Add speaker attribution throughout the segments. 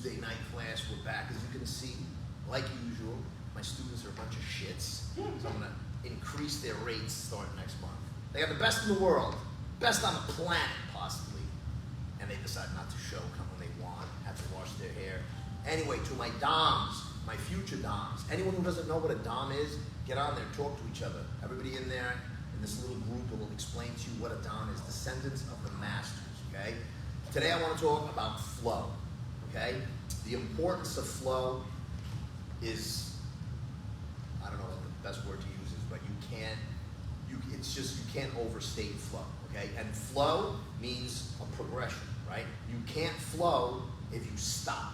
Speaker 1: Tuesday night class. We're back, as you can see, like usual. My students are a bunch of shits, so I'm gonna increase their rates starting next month. They got the best in the world, best on the planet possibly, and they decide not to show, come when they want, have to wash their hair. Anyway, to my doms, my future doms, anyone who doesn't know what a dom is, get on there, talk to each other. Everybody in there, in this little group, will explain to you what a dom is, descendants of the masters, okay? Today I want to talk about flow, okay? The importance of flow is, I don't know what the best word to use is, but you can't overstate flow, okay? And flow means a progression, right? You can't flow if you stop.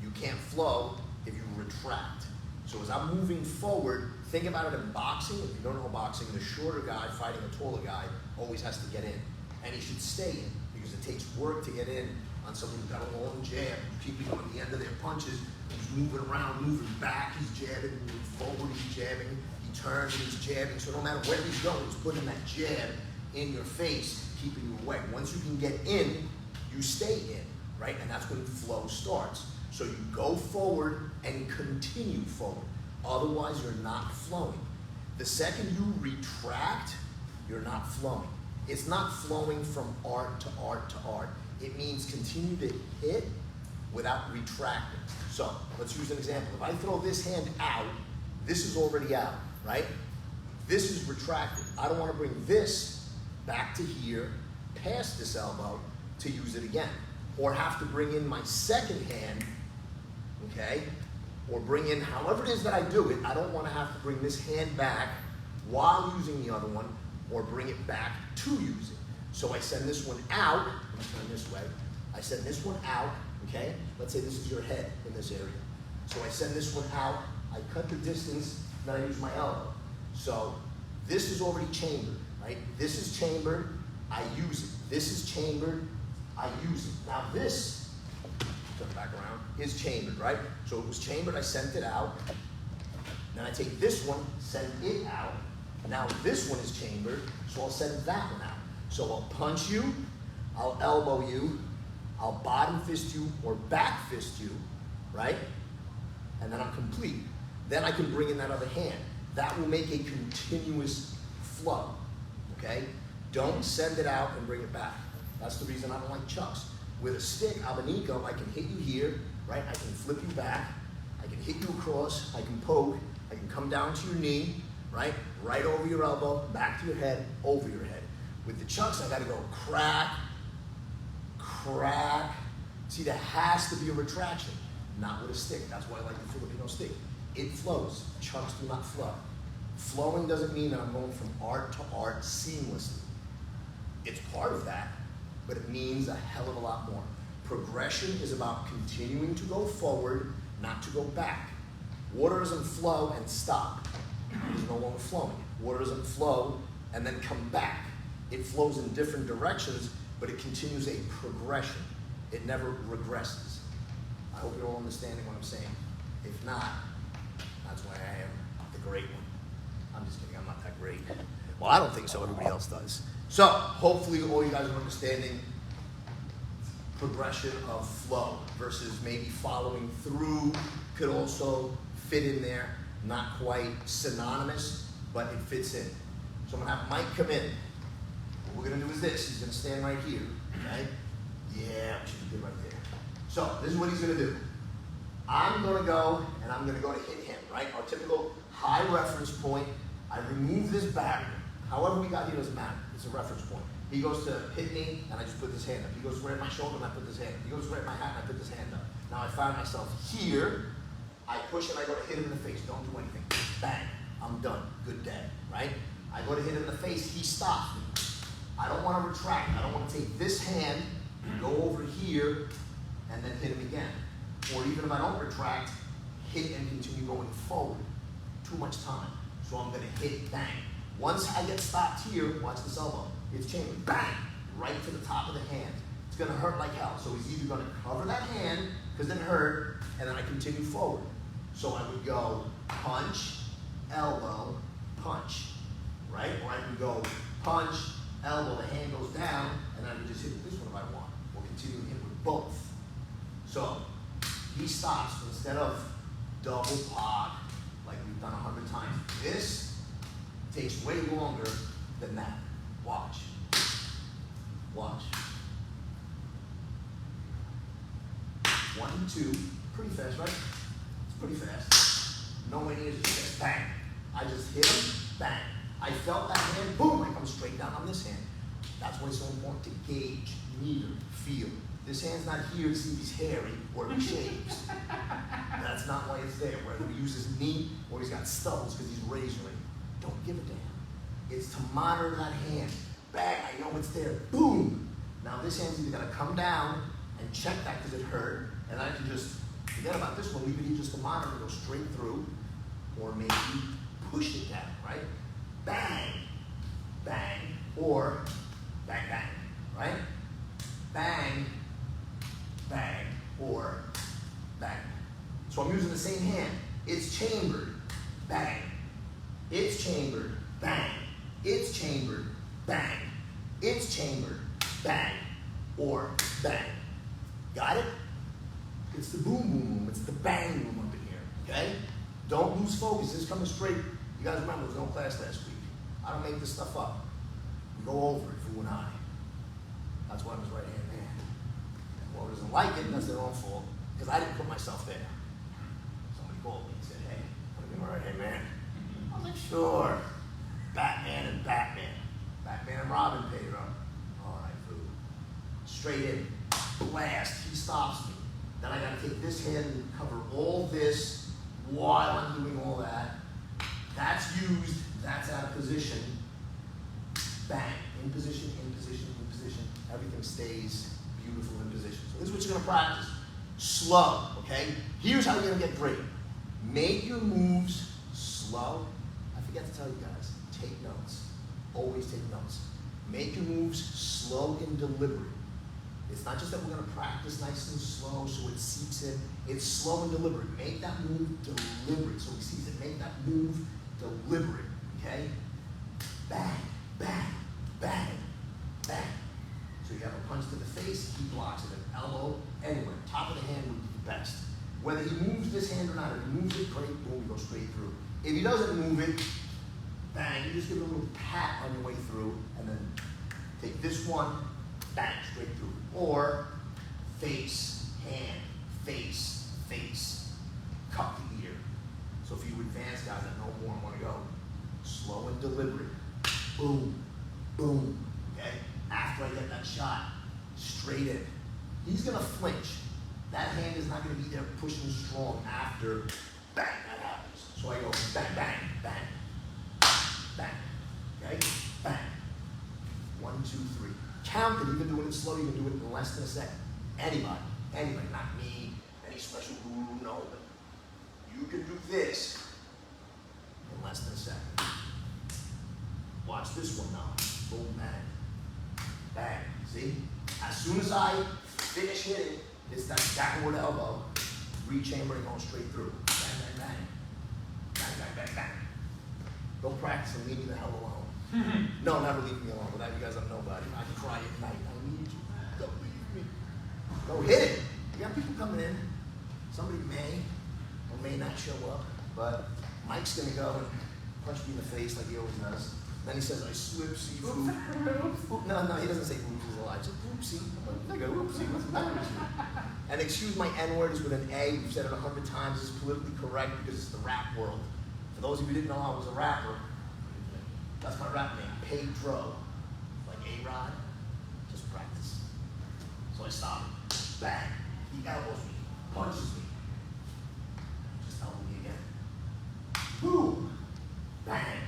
Speaker 1: You can't flow if you retract. So as I'm moving forward, think about it in boxing. If you don't know boxing, the shorter guy fighting a taller guy always has to get in. And he should stay in, because it takes work to get in on someone who's got a long jab. You keep him at the end of their punches, he's moving around, moving back, he's jabbing, moving forward, he's jabbing, he turns and he's jabbing. So no matter where he's going, he's putting that jab in your face, keeping you away. Once you can get in, you stay in, right? And that's when flow starts. So you go forward and continue forward. Otherwise, you're not flowing. The second you retract, you're not flowing. It's not flowing from art to art to art. It means continue to hit without retracting. So let's use an example. If I throw this hand out, this is already out, right? This is retracted. I don't want to bring this back to here, past this elbow, to use it again. Or have to bring in my second hand, okay? Or bring in, however it is that I do it, I don't want to have to bring this hand back while using the other one, or bring it back to use it. So I send this one out, I'm going to turn this way. I send this one out, okay? Let's say this is your head in this area. So I send this one out, I cut the distance, then I use my elbow. So this is already chambered, right? This is chambered, I use it. This is chambered, I use it. Now this, turn it back around, is chambered, right? So it was chambered, I sent it out. Then I take this one, send it out. Now this one is chambered, so I'll send that one out. So I'll punch you, I'll elbow you, I'll bottom fist you or back fist you, right? And then I'm complete. Then I can bring in that other hand. That will make a continuous flow, okay? Don't send it out and bring it back. That's the reason I don't like chucks. With a stick, abanico, I can hit you here, right? I can flip you back, I can hit you across, I can poke, I can come down to your knee, right? Right over your elbow, back to your head, over your head. With the chucks, I gotta go crack, crack. See, there has to be a retraction, not with a stick. That's why I like the Filipino stick. It flows, chucks do not flow. Flowing doesn't mean that I'm going from art to art seamlessly. It's part of that, but it means a hell of a lot more. Progression is about continuing to go forward, not to go back. Water doesn't flow and stop. It's no longer flowing. Water doesn't flow and then come back. It flows in different directions, but it continues a progression. It never regresses. I hope you're all understanding what I'm saying. If not, that's why I am the great one. I'm just kidding, I'm not that great. Well, I don't think so, everybody else does. So, hopefully all you guys are understanding progression of flow versus maybe following through could also fit in there. Not quite synonymous, but it fits in. So I'm gonna have Mike come in. What we're gonna do is this. He's gonna stand right here, okay? Yeah, we should be good right there. So this is what he's gonna do. I'm gonna go, and I'm gonna go to hit him, right? Our typical high reference point. I remove this barrier. However we got here doesn't matter. It's a reference point. He goes to hit me, and I just put this hand up. He goes right at my shoulder, and I put this hand up. He goes right at my hat, and I put this hand up. Now I find myself here. I push and I go to hit him in the face. Don't do anything. Bang. I'm done. Good day, right? I go to hit him in the face. He stops me. I don't want to retract. I don't want to take this hand, go over here, and then hit him again. Or even if I don't retract, hit and continue going forward. Too much time. So I'm going to hit, bang. Once I get stopped here, watch this elbow. It's chambered. Bang. Right to the top of the hand. It's going to hurt like hell. So he's either going to cover that hand, because then it hurt, and then I continue forward. So I would go punch, elbow, punch, right? Or I can go punch, elbow, the hand goes down, and I can just hit with this one if I want. Or continue to hit with both. So stops instead of double pop like we've done 100 times. This takes way longer than that. Watch. Watch. 1 and 2. Pretty fast, right? It's pretty fast. Nowhere near as fast. Bang. I just hit him. Bang. I felt that hand. Boom. I come straight down on this hand. That's why it's so important to gauge, meter, feel. This hand's not here to see if he's hairy or if he shaves. That's not why it's there. Whether he uses knee or he's got stubbles because he's razoring. Don't give a damn. It's to monitor that hand. Bang, I know it's there. Boom. Now this hand's either got to come down and check that because it hurt, and I can just forget about this one, leave it here just to monitor, go straight through, or maybe push it down, right? Bang, bang, or bang, bang, right? Bang, bang, or bang. So I'm using the same hand. It's chambered, bang. It's chambered, bang. It's chambered, bang. It's chambered, bang, or bang. Got it? It's the boom, boom, boom. It's the bang boom up in here, okay? Don't lose focus. This is coming straight. You guys remember, there was no class last week. I don't make this stuff up. We go over it, Fu and I. That's why I'm his right-hand man. And whoever doesn't like it, that's their own fault, because I didn't put myself there. Somebody called me and said, hey, want to be my right-hand man? I was like, sure. Batman and Batman. Batman and Robin, Pedro. All right, Fu. Straight in. Blast. He stops me. Then I got to take this hand and cover all this while I'm doing all that. That's used. That's out of position. Bang. In position, in position, in position. Everything stays beautiful in position. So this is what you're going to practice. Slow, okay? Here's how you're going to get great. Make your moves slow. I forgot to tell you guys, take notes. Always take notes. Make your moves slow and deliberate. It's not just that we're going to practice nice and slow so it seeps in. It's slow and deliberate. Make that move deliberate so he sees it. Make that move deliberate, okay? Bang, bang, bang, bang. So you have a punch to the face, he blocks it. An elbow, anywhere. Top of the hand would be the best. Whether he moves this hand or not, if he moves it, great, boom, we go straight through. If he doesn't move it, bang, you just give it a little pat on your way through, and then take this one, bang, straight through. Or face, hand, face, face, cup the ear. So for you advanced guys that know more and want to go slow and deliberate. Boom, boom, okay? After I get that shot, straight in. He's going to flinch. That hand is not going to be there pushing strong after bang, that happens. So I go bang, bang, bang, bang, okay? Bang. 1, 2, 3. Count it, even doing it slow, you can do it in less than a second. Anybody, not me, any special guru, no, but you can do this in less than a second. Watch this one now. Boom, bang, bang. See? As soon as I finish hitting, it's that backward elbow, re-chambering, going straight through. Bang, bang, bang. Bang, bang, bang, bang. Go practice and leave me the hell alone. No, never leave me alone. Without you guys, I'm nobody. I can cry at night. I need you. Don't leave me. Go hit it. You got people coming in. Somebody may or may not show up, but Mike's going to go and punch me in the face like he always does. Then he says, I slip, seafood. No, he doesn't say oops, he's alive. Just oopsie. I'm like, oopsie, what's the matter with you? And excuse my N-word is with an A. We've said it 100 times. It's politically correct because it's the rap world. For those of you who didn't know I was a rapper, that's my rap name, Pedro. Like A-Rod, just practice. So I stop him. Bang. He elbows me, punches me. Just elbow me again. Boom. Bang.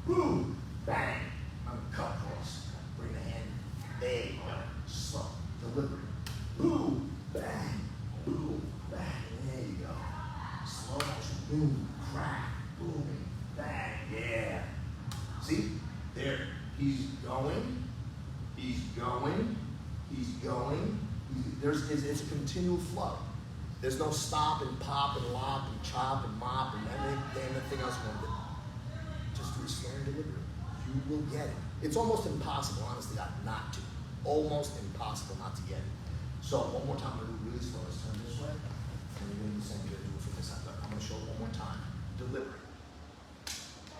Speaker 1: Boom. Bang. I'm a cut cross. Bring the hand. There you go. Slow. Deliberate. Boom. Bang. Boom. Bang. There you go. Slow motion. Boom. Crack. Boom. Bang. Yeah. See? There. He's going. He's going. He's going. It's a continual flow. There's no stop and pop and lop and chop and mop and anything else you want to do. Just do it slow and deliberate. You will get it. It's almost impossible, honestly, not to. Almost impossible not to get it. So one more time, I'm going to do it really slow. Let's turn this way. And you're going to do the same, you're going to do it from this side. Look, I'm going to show it one more time. Deliberate.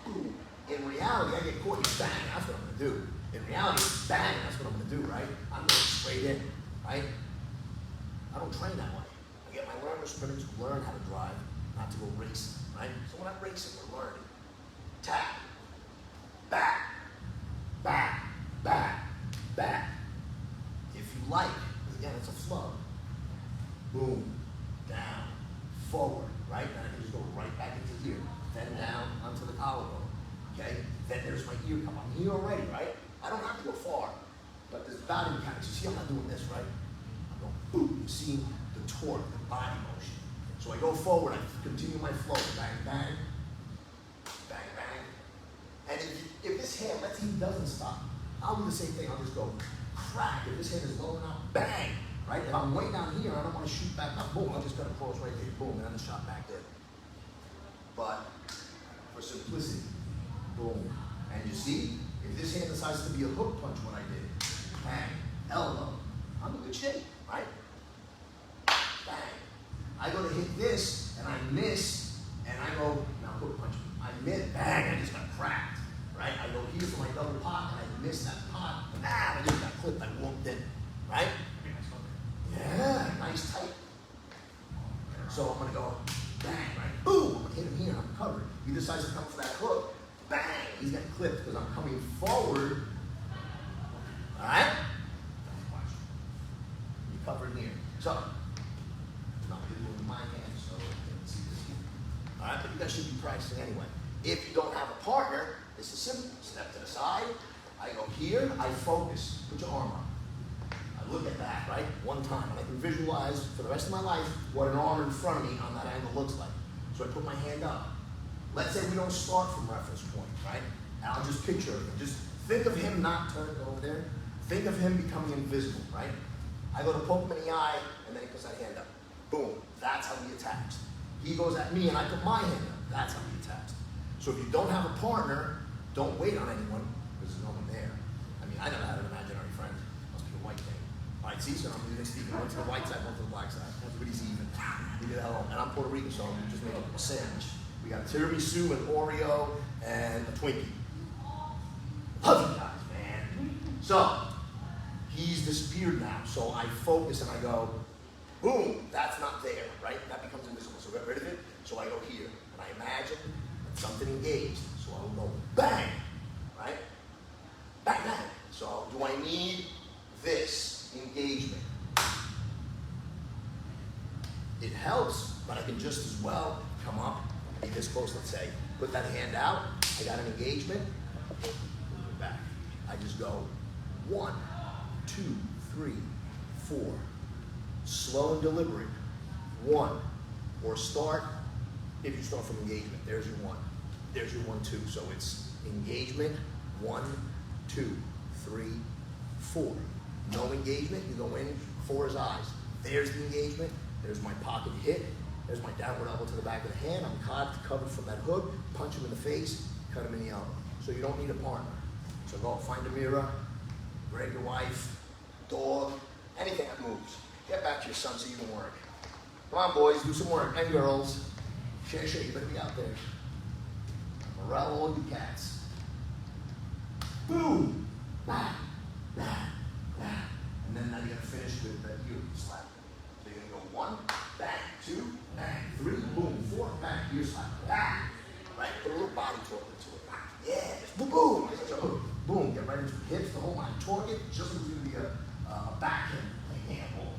Speaker 1: Boom. In reality, I get caught, you bang, that's what I'm going to do. In reality, bang, that's what I'm going to do, right? I'm going straight in, right? I don't train that way. I get my learner sprinters to learn how to drive, not to go racing, right? So when I'm racing, we're learning. Tap, back, back, back, back. If you like, because again, it's a flow. Boom, down, forward, right? And I can just go right back into here. Then down onto the collarbone, okay? Then there's my ear cup. I'm here already, right? I don't have to go far, but there's body mechanics. You see I'm not doing this, right? I'm going boom. You see the torque, the body motion. So I go forward, I continue my flow. Bang, bang, bang, bang. And if this hand, let's say he doesn't stop, I'll do the same thing. I'll just go crack. If this hand is low enough, bang, right? If I'm way down here, I don't want to shoot back up, boom, I'm just going to cross right there, boom, and then the shot back there. But for simplicity, boom. And you see, if this hand decides to be a hook punch, what I did, bang, elbow, I'm in good shape, right? Bang. I go to hit this, and I miss, and I go, now hook punch, I miss, bang, I just got cracked, right? I go here for my double pot, and I miss that pot, and I just got clipped, I walked in, right? Yeah, nice tight. So I'm gonna go, bang, right? Boom, I'm gonna hit him here, I'm covered. He decides to come for that hook, bang, he's getting clipped because I'm coming forward. All right? You covered here. So, I'm not going to do it with my hands, so you can see this here. All right, but you guys should be practicing anyway. If you don't have a partner, this is simple. Step to the side. I go here, I focus. Put your arm up. I look at that, right? One time, and I can visualize for the rest of my life what an arm in front of me on that angle looks like. So I put my hand up. Let's say we don't start from reference point, right? And I'll just picture it. Just think of him not turning over there. Think of him becoming invisible, right? I go to poke him in the eye, and then he puts that hand up. Boom. That's how he attacks. He goes at me, and I put my hand up. That's how he attacks. So if you don't have a partner, don't wait on anyone, because there's no one there. I mean, I never had an imaginary friend. Must be a white thing. All right, see, so I'm using Stephen. One to the white side, one to the black side. Everybody's even. Leave it alone. And I'm Puerto Rican, so we just made a sandwich. We got tiramisu, an Oreo, and a Twinkie. Love you guys, man. So, he's disappeared now. So I focus and I go, boom, that's not there, right? That becomes invisible. So get rid of it. So I go here. And I imagine something engaged. So I will go bang, right? Bang, bang. So do I need this engagement? It helps, but I can just as well come up, be this close, let's say, put that hand out, I got an engagement, back. I just go 1, 2, 3, 4. Slow and deliberate. 1. Or start, if you start from engagement, there's your 1. There's your 1, 2. So it's engagement, 1, 2, 3, 4. No engagement, you go in, 4 is eyes. There's the engagement, there's my pocket hit, there's my downward elbow to the back of the hand, I'm covered from that hook, punch him in the face, cut him in the elbow. So you don't need a partner. So go find a mirror, grab your wife, dog, anything that moves. Get back to your son so you can work. Come on, boys, do some work. And girls, share, you better be out there. Morale all you cats. Boom! Bah, bah, bah. And then now you're going to finish with the ear slap. So you're going to go 1, bang, 2, bang, 3, boom, 4, bang, ear slap, bang. Right? Put a little body torque into it. Yeah, just boom, boom. Boom, get right into the hips, the whole line. Torque it, just as it's going to be a backhand, a handball.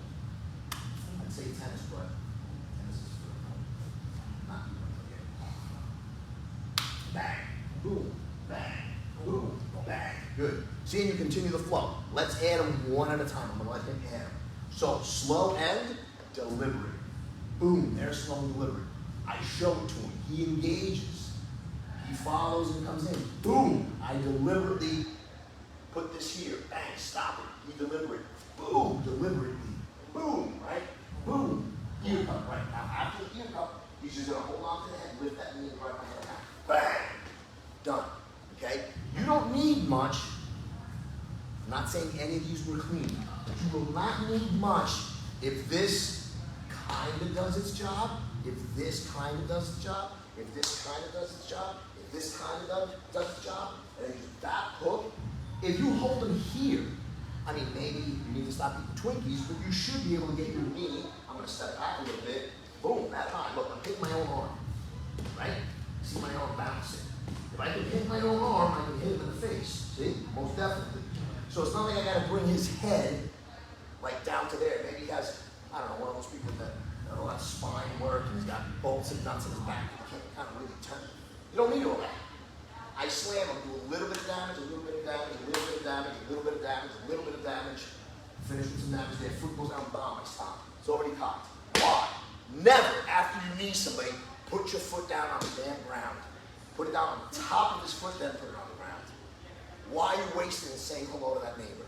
Speaker 1: I'd say tennis, but tennis is for not even bang, boom, bang, boom, bang. Good. See, and you continue the flow. Let's add them one at a time. I'm going to let him add them. So, slow and deliberate. Boom, there's slow and deliberate. I show it to him. He engages. He follows and comes in. Boom, I deliberately put this here. Bang, stop it. He deliberate. Boom, deliberately. Boom, right? Boom. Ear cup, right? Now, after the ear cup, he's just going to hold on to the head, lift that knee right behind the head. Bang. Done. Okay? You don't need much. I'm not saying any of these were clean, but you will not need much if this kind of does its job, if this kind of does its job, if this kind of does its job, if this kind of does its job, and then use that hook, if you hold them here, I mean, maybe you need to stop eating Twinkies, but you should be able to get your knee. I'm going to step back a little bit. Boom, that high. Look, I'm hitting my own arm. Right? See my arm bouncing. If I can hit my own arm, I can hit him in the face. See? Most definitely. So it's not like I got to bring his head like down to there. Maybe he has, I don't know, one of those people that a lot of spine work and he's got bolts and nuts in his back. You can't kind of really turn. You don't need all that. I slam him, do a little bit of damage, a little bit of damage, a little bit of damage, a little bit of damage, a little bit of damage. Finish with some damage there. Foot goes down, bomb, I stop. It's already cocked. Why? Never, after you knee somebody, put your foot down on the damn ground. Put it down on the top of his foot, then put it on the ground. Why are you wasting and saying hello to that neighbor?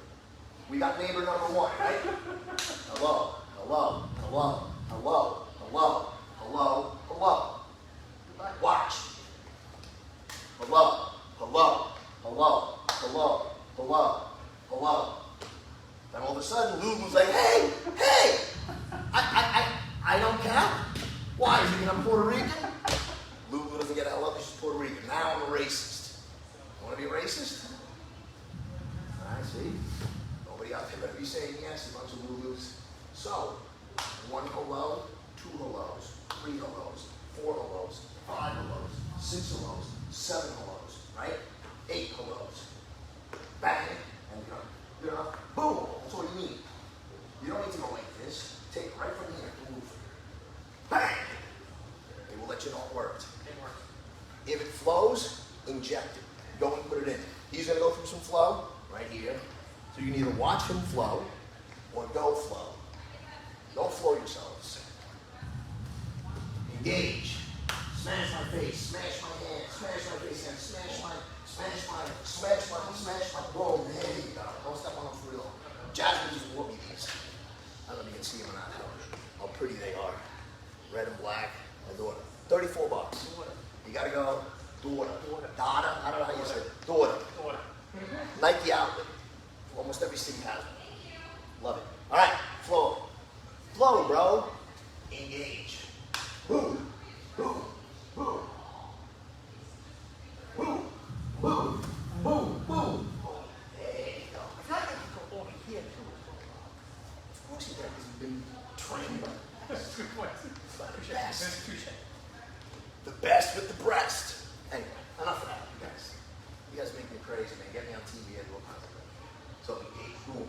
Speaker 1: We got neighbor number one, right? Hello, hello, hello, hello, hello, hello, hello. Watch. Hello, hello, hello, hello, hello, hello. Then all of a sudden, Lulu's like, hey, hey, I don't count. Why? Is he think I'm Puerto Rican? Lulu doesn't get hello because she's Puerto Rican. Now I'm a racist. You want to be a racist? I see. Nobody out there better be saying yes, a bunch of Lulus. So, 1 hello, 2 hellos, 3 hellos, 4 hellos, 5 hellos, 6 hellos, 7 hellos, right? 8 hellos. Bang, and you're done. Boom, that's all you need. You don't need to go like this. Take it right from here, move. Bang! It will let you know it worked.
Speaker 2: It worked.
Speaker 1: If it flows, inject it. Go and put it in. He's going to go through some flow right here. So you can either watch him flow or go flow. Don't flow yourselves. Engage. Smash my face, smash my hand, smash my face hand, smash my, boom, there you go. Don't step on them for real. Jasmine just wore me these. I don't know if you can see them or not, how pretty they are. Red and black, my daughter. $34. You gotta go, daughter. Dada, I don't know how you say it. Daughter. Nike outlet. Almost every city has it. Love it. All right, flow. Flow, bro. Engage. Boom, boom, boom. Boom, boom, boom, boom. There you go.
Speaker 2: I feel like I could go over here too.
Speaker 1: Of course you can, because you've been trained.
Speaker 2: That's a good point.
Speaker 1: Best. The best with the breast. Anyway, enough of that, you guys. You guys make me crazy, man. Get me on TV and do all kinds of things. So engage. Boom.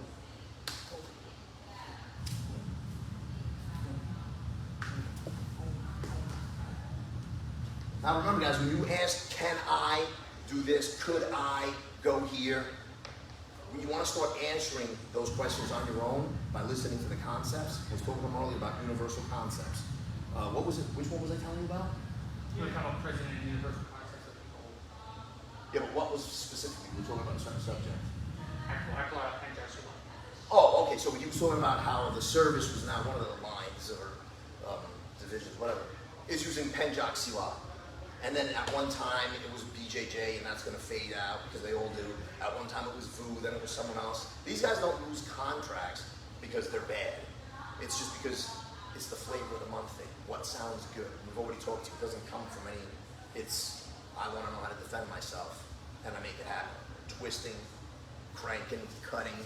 Speaker 1: Now remember, guys, when you ask, can I do this? Could I go here? When you want to start answering those questions on your own by listening to the concepts, I was talking to them earlier about universal concepts. What was it? Which one was I telling you about?
Speaker 2: You were talking about present and universal concepts of people.
Speaker 1: Yeah, but what was specifically? We were talking about a certain subject.
Speaker 2: Aqua and Joshua.
Speaker 1: Oh, okay. So he was talking about how the service was now one of the lines or divisions, whatever, is using Penjak Siwa. And then at one time it was BJJ, and that's going to fade out because they all do. At one time it was VU, then it was someone else. These guys don't lose contracts because they're bad. It's just because it's the flavor of the month thing. What sounds good? We've already talked to you. It doesn't come from any. It's I want to know how to defend myself, and I make it happen. Twisting, cranking, cutting,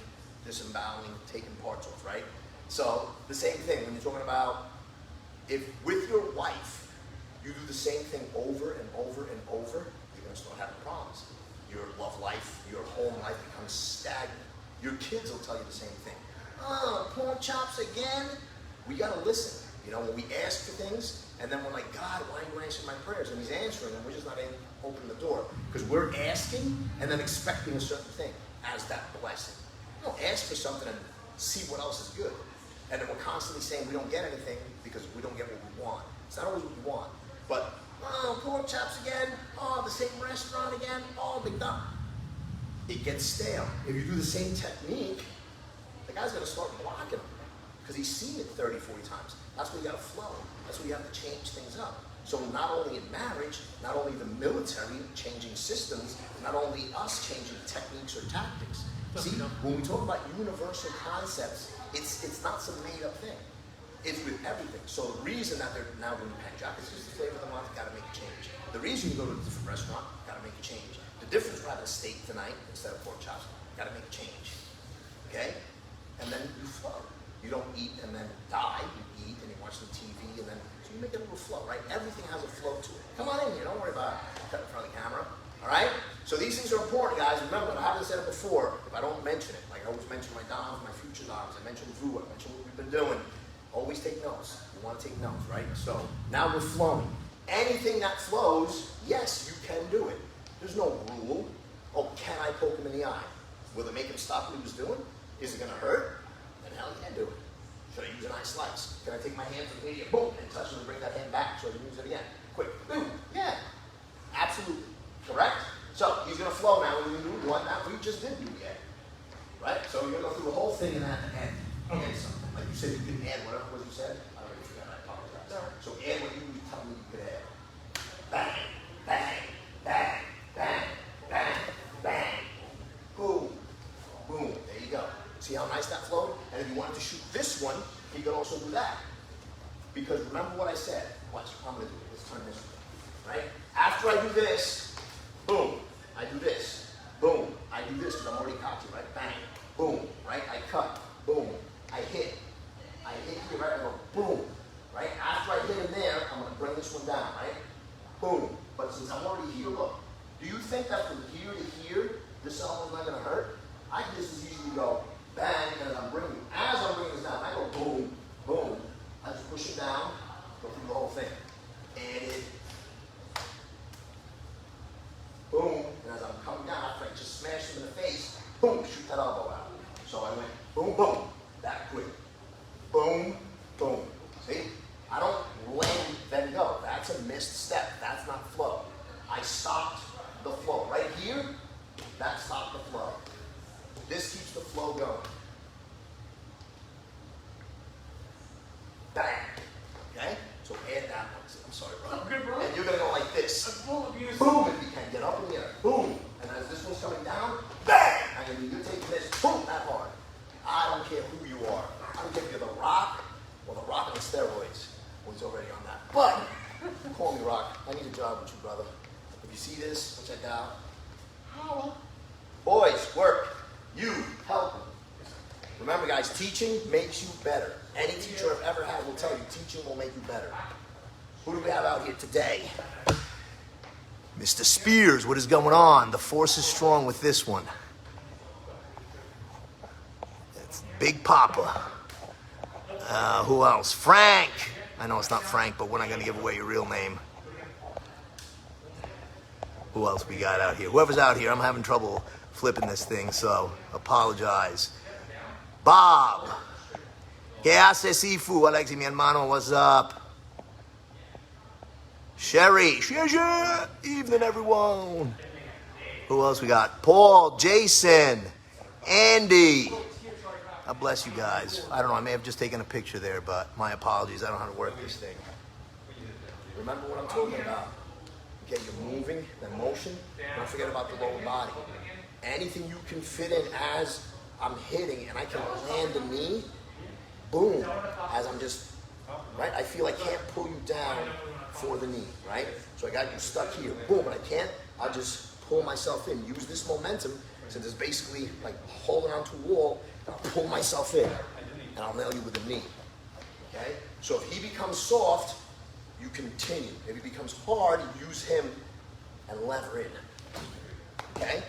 Speaker 1: disemboweling, taking parts off. Right. So the same thing when you're talking about if with your wife. You do the same thing over and over and over, you're going to start having problems. Your love life, your home life becomes stagnant. Your kids will tell you the same thing. Oh, pork chops again? We got to listen. You know, when we ask for things, and then we're like, God, why are you answering my prayers? And he's answering, and we're just not able to open the door. Because we're asking and then expecting a certain thing as that blessing. You don't ask for something and see what else is good. And then we're constantly saying we don't get anything because we don't get what we want. It's not always what we want. But, oh, pork chops again. Oh, the same restaurant again. Oh, McDonald's. It gets stale. If you do the same technique, the guy's going to start blocking them because he's seen it 30, 40 times. That's where you got to flow. That's where you have to change things up. So not only in marriage, not only the military changing systems, not only us changing techniques or tactics. See, when we talk about universal concepts, it's not some made-up thing. It's with everything. So the reason that they're now doing pan jackets is the flavor of the month, gotta make a change. The reason you go to a different restaurant, gotta make a change. The difference, we're having a steak tonight instead of pork chops, gotta make a change. Okay? And then you flow. You don't eat and then die. You eat and you watch some TV and then, so you make a little flow, right? Everything has a flow to it. Come on in here, don't worry about it. Cut in front of the camera. All right? So these things are important, guys. Remember, I haven't said it before, if I don't mention it, like I always mention my DOMs, my future DOMs, I mention Vu, I mention what we've been doing. Always take notes. You want to take notes, right? So now we're flowing. Anything that flows, yes, you can do it. There's no rule. Oh, can I poke him in the eye? Will it make him stop what he was doing? Is it going to hurt? Then hell yeah, do it. Should I use an eye slice? Can I take my hand from here, boom, and touch him and bring that hand back so I can use it again? Quick, boom, yeah. Absolutely. Correct? So he's going to flow now. We're going to do one that we just did do yet. Right? So you're going to go through the whole thing and at the end. Add something. Like you said, you can add whatever it was you said. I already forgot. I apologize. So add what you tell me you could add. Bang, bang, bang, bang, bang, bang. Boom, boom. There you go. See how nice that flowed? And if you wanted to shoot this one, you could also do that. Because remember what I said. Watch. I'm going to do it. Let's turn this way. Right? After I do this, boom, I do this. Boom, I do this because I'm already cocky, right? Bang, boom, right? I cut, boom, I hit here, right? I go boom, right? After I hit him there, I'm going to bring this one down, right? Boom. But since I'm already here, look, do you think that from here to here, this elbow's not going to hurt? I can just as easily go bang, and as I'm bringing this down, I go boom, boom. I just push it down, go through the whole thing. And it, boom, and as I'm coming down, after I just smash him in the face, boom, shoot that elbow out. So I went boom, boom, that quick. Boom, boom. See? I don't land, then go. That's a missed step. That's not flow. I stopped the flow. Right here, that stopped the flow. This keeps the flow going. Bang. Okay? So add that one. I'm sorry, brother.
Speaker 2: I'm good, bro.
Speaker 1: And you're going to go like this.
Speaker 2: I'm full of you.
Speaker 1: Boom, if you can. Get up in the air. Boom. And as this one's coming down, bang! And you're taking this, boom, that hard. I don't care who you are. I don't care if you're The Rock or The Rock on steroids. Well, he's already on that. But, call me Rock. I need a job with you, brother. If you see this, which I doubt, holla. Boys, work. You, help them. Remember, guys, teaching makes you better. Any teacher I've ever had will tell you teaching will make you better. Who do we have out here today? Mr. Spears, what is going on? The force is strong with this one. It's Big Papa. Who else? Frank. I know it's not Frank, but we're not going to give away your real name. Who else we got out here? Whoever's out here, I'm having trouble flipping this thing, so apologize. Bob. ¿Qué hace Sifu? Alexi, mi hermano, what's up? Sherry. Evening, everyone. Who else we got? Paul, Jason, Andy. God bless you guys. I don't know, I may have just taken a picture there, but my apologies. I don't know how to work this thing. Remember what I'm talking about. Okay, you're moving, the motion. Don't forget about the lower body. Anything you can fit in as I'm hitting and I can land a knee, boom, as I'm just, right? I feel I can't pull you down for the knee, right? So I got you stuck here, boom, and I can't, I'll just pull myself in. Use this momentum, since it's basically like holding onto a wall, and I'll pull myself in, and I'll nail you with the knee, okay? So if he becomes soft, you continue. If he becomes hard, use him and lever in, okay?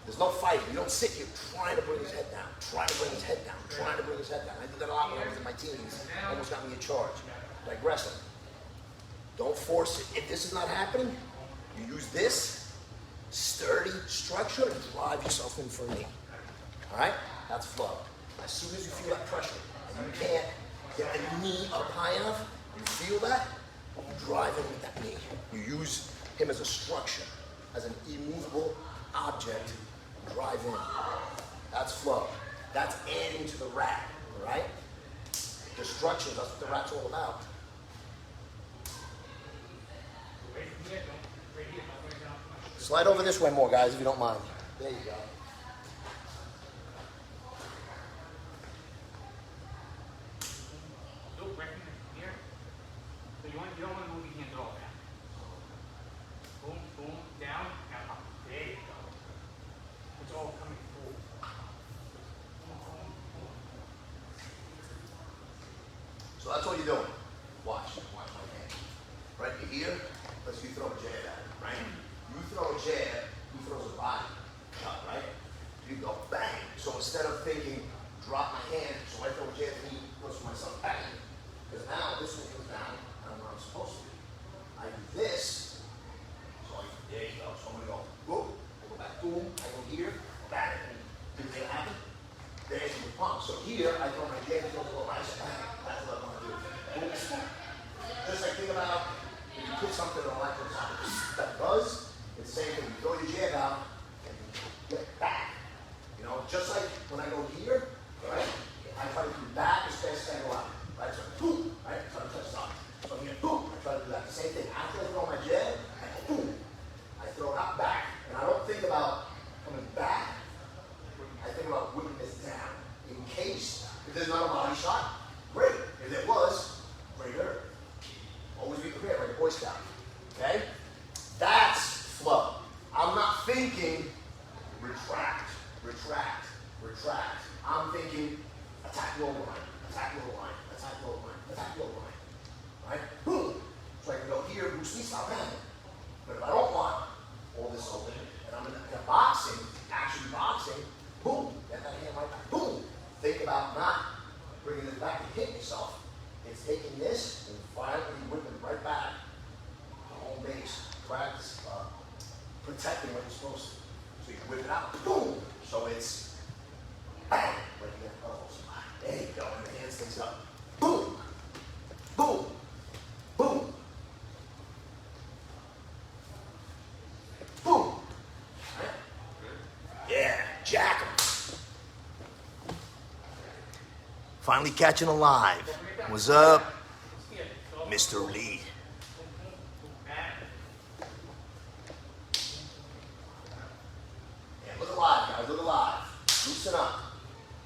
Speaker 1: There's no fighting. You don't sit here trying to bring his head down, trying to bring his head down, trying to bring his head down. I did that a lot when I was in my teens. Almost got me in charge. Digressing. Don't force it. If this is not happening, you use this sturdy structure and drive yourself in for a knee. All right? That's flow. As soon as you feel that pressure and you can't get the knee up high enough, you feel that, you drive in with that knee. You use him as a structure, as an immovable object. Drive in. That's flow. That's adding to the rat, all right? The structure, that's what the rat's all about. Slide over this way more, guys, if you don't mind. There you go.
Speaker 2: right from here. So you don't want to move your hands at all down. Boom, boom, down, now up. There you go. It's all coming forward.
Speaker 1: So that's what you're doing. Watch my hand. Right, you're here, let's you throw a jab at it, right? You throw a jab, he throws a body shot, right? You go bang. So instead of thinking, drop my hand, so I throw a jab and he goes for myself, bang. Because now this one goes down, and I'm where I'm supposed to be. I do this, so there you go. So I'm gonna go, boom, I go back, boom, I go here, bang. Did it happen? There's the pump. So here, I throw my jab, he goes a little nice, bang. That's what I want to do. Boom. Just like think about if you put something on electric that does, it's the same thing. You throw your jab out and you get back. You know, just like when I go here, right? I try to do back as fast as I go out. Right? So boom, right? Try to touch something. So I'm here, boom, I try to do that. The same thing. After I throw my jab, I go boom. I throw it out back. And I don't think about coming back. I think about whipping this down. In case if there's not a body shot, great. If there was, greater. Always be prepared, like a Boy Scout. Okay? That's flow. I'm not thinking retract, retract, retract. I'm thinking attack lower line, attack lower line, attack lower line, attack lower line. Right? Boom. So I can go here, boost me, stop happening. But if I don't want all this open, and I'm in a boxing, action boxing, boom, get that hand right back. Boom. Think about not bringing it back and hitting yourself. It's taking this and finally whipping right back to home base. Practice protecting what you're supposed to. So you whip it out, boom. So it's bang, like you get elbows. There you go, and the hand stays up. Boom, boom, boom, boom. Right? Yeah, jack 'em. Finally catching a live. What's up, Mr. Lee? Yeah, look alive, guys. Look alive. Loosen up.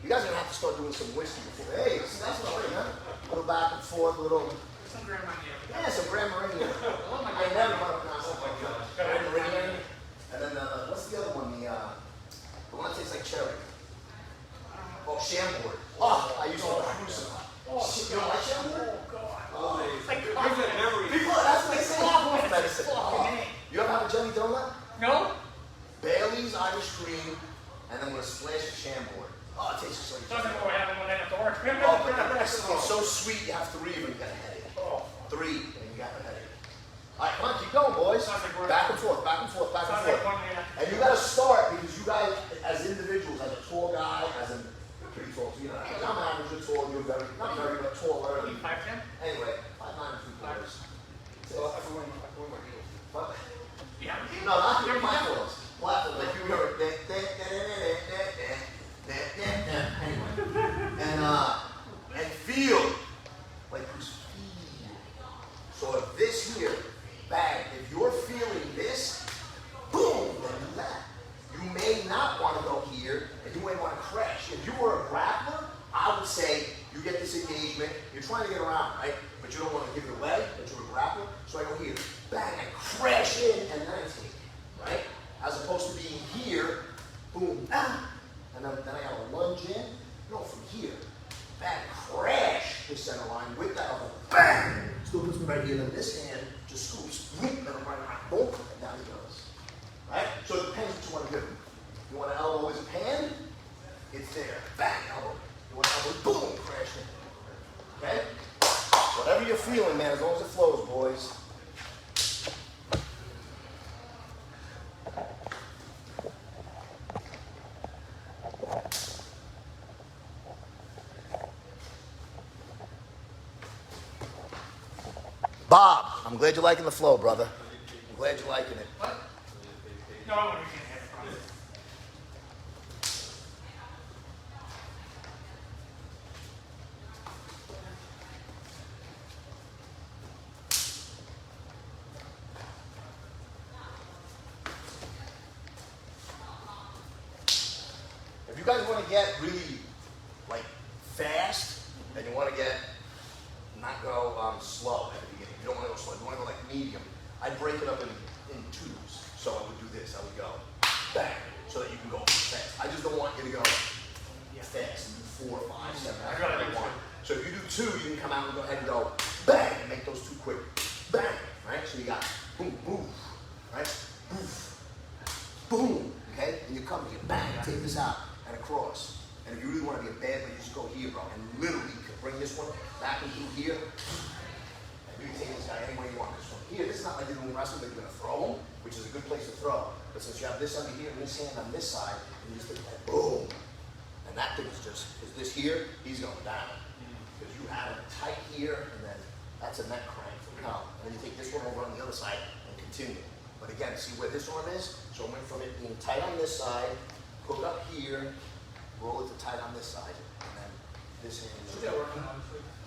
Speaker 1: You guys are gonna have to start doing some whiskey before. Hey, see, that's not right, huh? A little back and forth, a little.
Speaker 2: Some Grand Marnier.
Speaker 1: Yeah, some Grand Marnier. I never want to pronounce it like Grand Marnier. And then what's the other one? The one that tastes like cherry. Oh, Chambord. Oh, I used to cruise. You don't like Chambord?
Speaker 2: Oh, God.
Speaker 1: Oh,
Speaker 2: Like,
Speaker 1: people, that's what they say. Medicine. Oh. You ever have a jelly donut?
Speaker 2: no?
Speaker 1: Bailey's Irish cream, and then with a splash of Chambord. Oh, it tastes just like
Speaker 2: Doesn't
Speaker 1: Chambord.
Speaker 2: really happen when they have to work.
Speaker 1: Oh, but the rest is so sweet, you have 3 of them, you got a headache.
Speaker 2: Oh.
Speaker 1: 3, and you got a headache. All right, come on, keep going, boys. Back and forth, back and forth, back and
Speaker 2: Sounds like
Speaker 1: forth.
Speaker 2: one man.
Speaker 1: And you got to start because you guys, as individuals, as a tall guy, as a pretty tall, you know, I'm average, you're tall, you're very, not very, but taller.
Speaker 2: 5'10"?
Speaker 1: Anyway, 5'9" and 3/4.
Speaker 2: Well, I can win my heels.
Speaker 1: But,
Speaker 2: Yeah.
Speaker 1: no, not your platforms. Platforms, like you were. Anyway. And feel. Like who's feel. So if this here, bang, if you're feeling this, boom, then do that. You may not want to go here, and you may want to crash. If you were a grappler, I would say you get this engagement, you're trying to get around, right? But you don't want to give it away, but you're a grappler. So I go here, bang, I crash in, and then I take it, right? As opposed to being here, boom, ah, and then I got to lunge in. No, from here, bang, crash the center line with that elbow, bang, still puts me right here. Then this hand just scoops, whoop, and I'm right around, boom, and down he goes. Right? So it depends what you want to do. You want to elbow his hand? It's there. Bang, elbow. You want to elbow, boom, crash in. Okay? Whatever you're feeling, man, as long as it flows, boys. Bob, I'm glad you're liking the flow, brother. I'm glad you're liking it.
Speaker 2: What? No, I wouldn't have a problem.
Speaker 1: If you guys want to get really, like, fast, and you want to get not go slow at the beginning. You don't want to go slow. You want to go like medium. I break it up in twos. So I would do this. I would go bang, so that you can go fast. I just don't want you to go fast and do 4, 5, 7. That's what I want. So if you do 2, you can come out and go ahead and go bang and make those 2 quick. Bang, right? So you got boom, boom, right? Boof, boom, okay? And you come here, bang, take this out and across. And if you really want to be a bad boy, you just go here, bro. And literally, you can bring this one back and through here. And you can take this guy any way you want. This one here, this is not like you're doing wrestling, but you're going to throw him, which is a good place to throw. But since you have this under here and this hand on this side, and you just take that, boom. And that thing is just, because this here, he's going down. Because you have it tight here, and then that's a neck crank from now. And then you take this one over on the other side and continue. But again, see where this arm is? So I went from it being tight on this side, hook up here, roll it to tight on this side, and then this hand is just...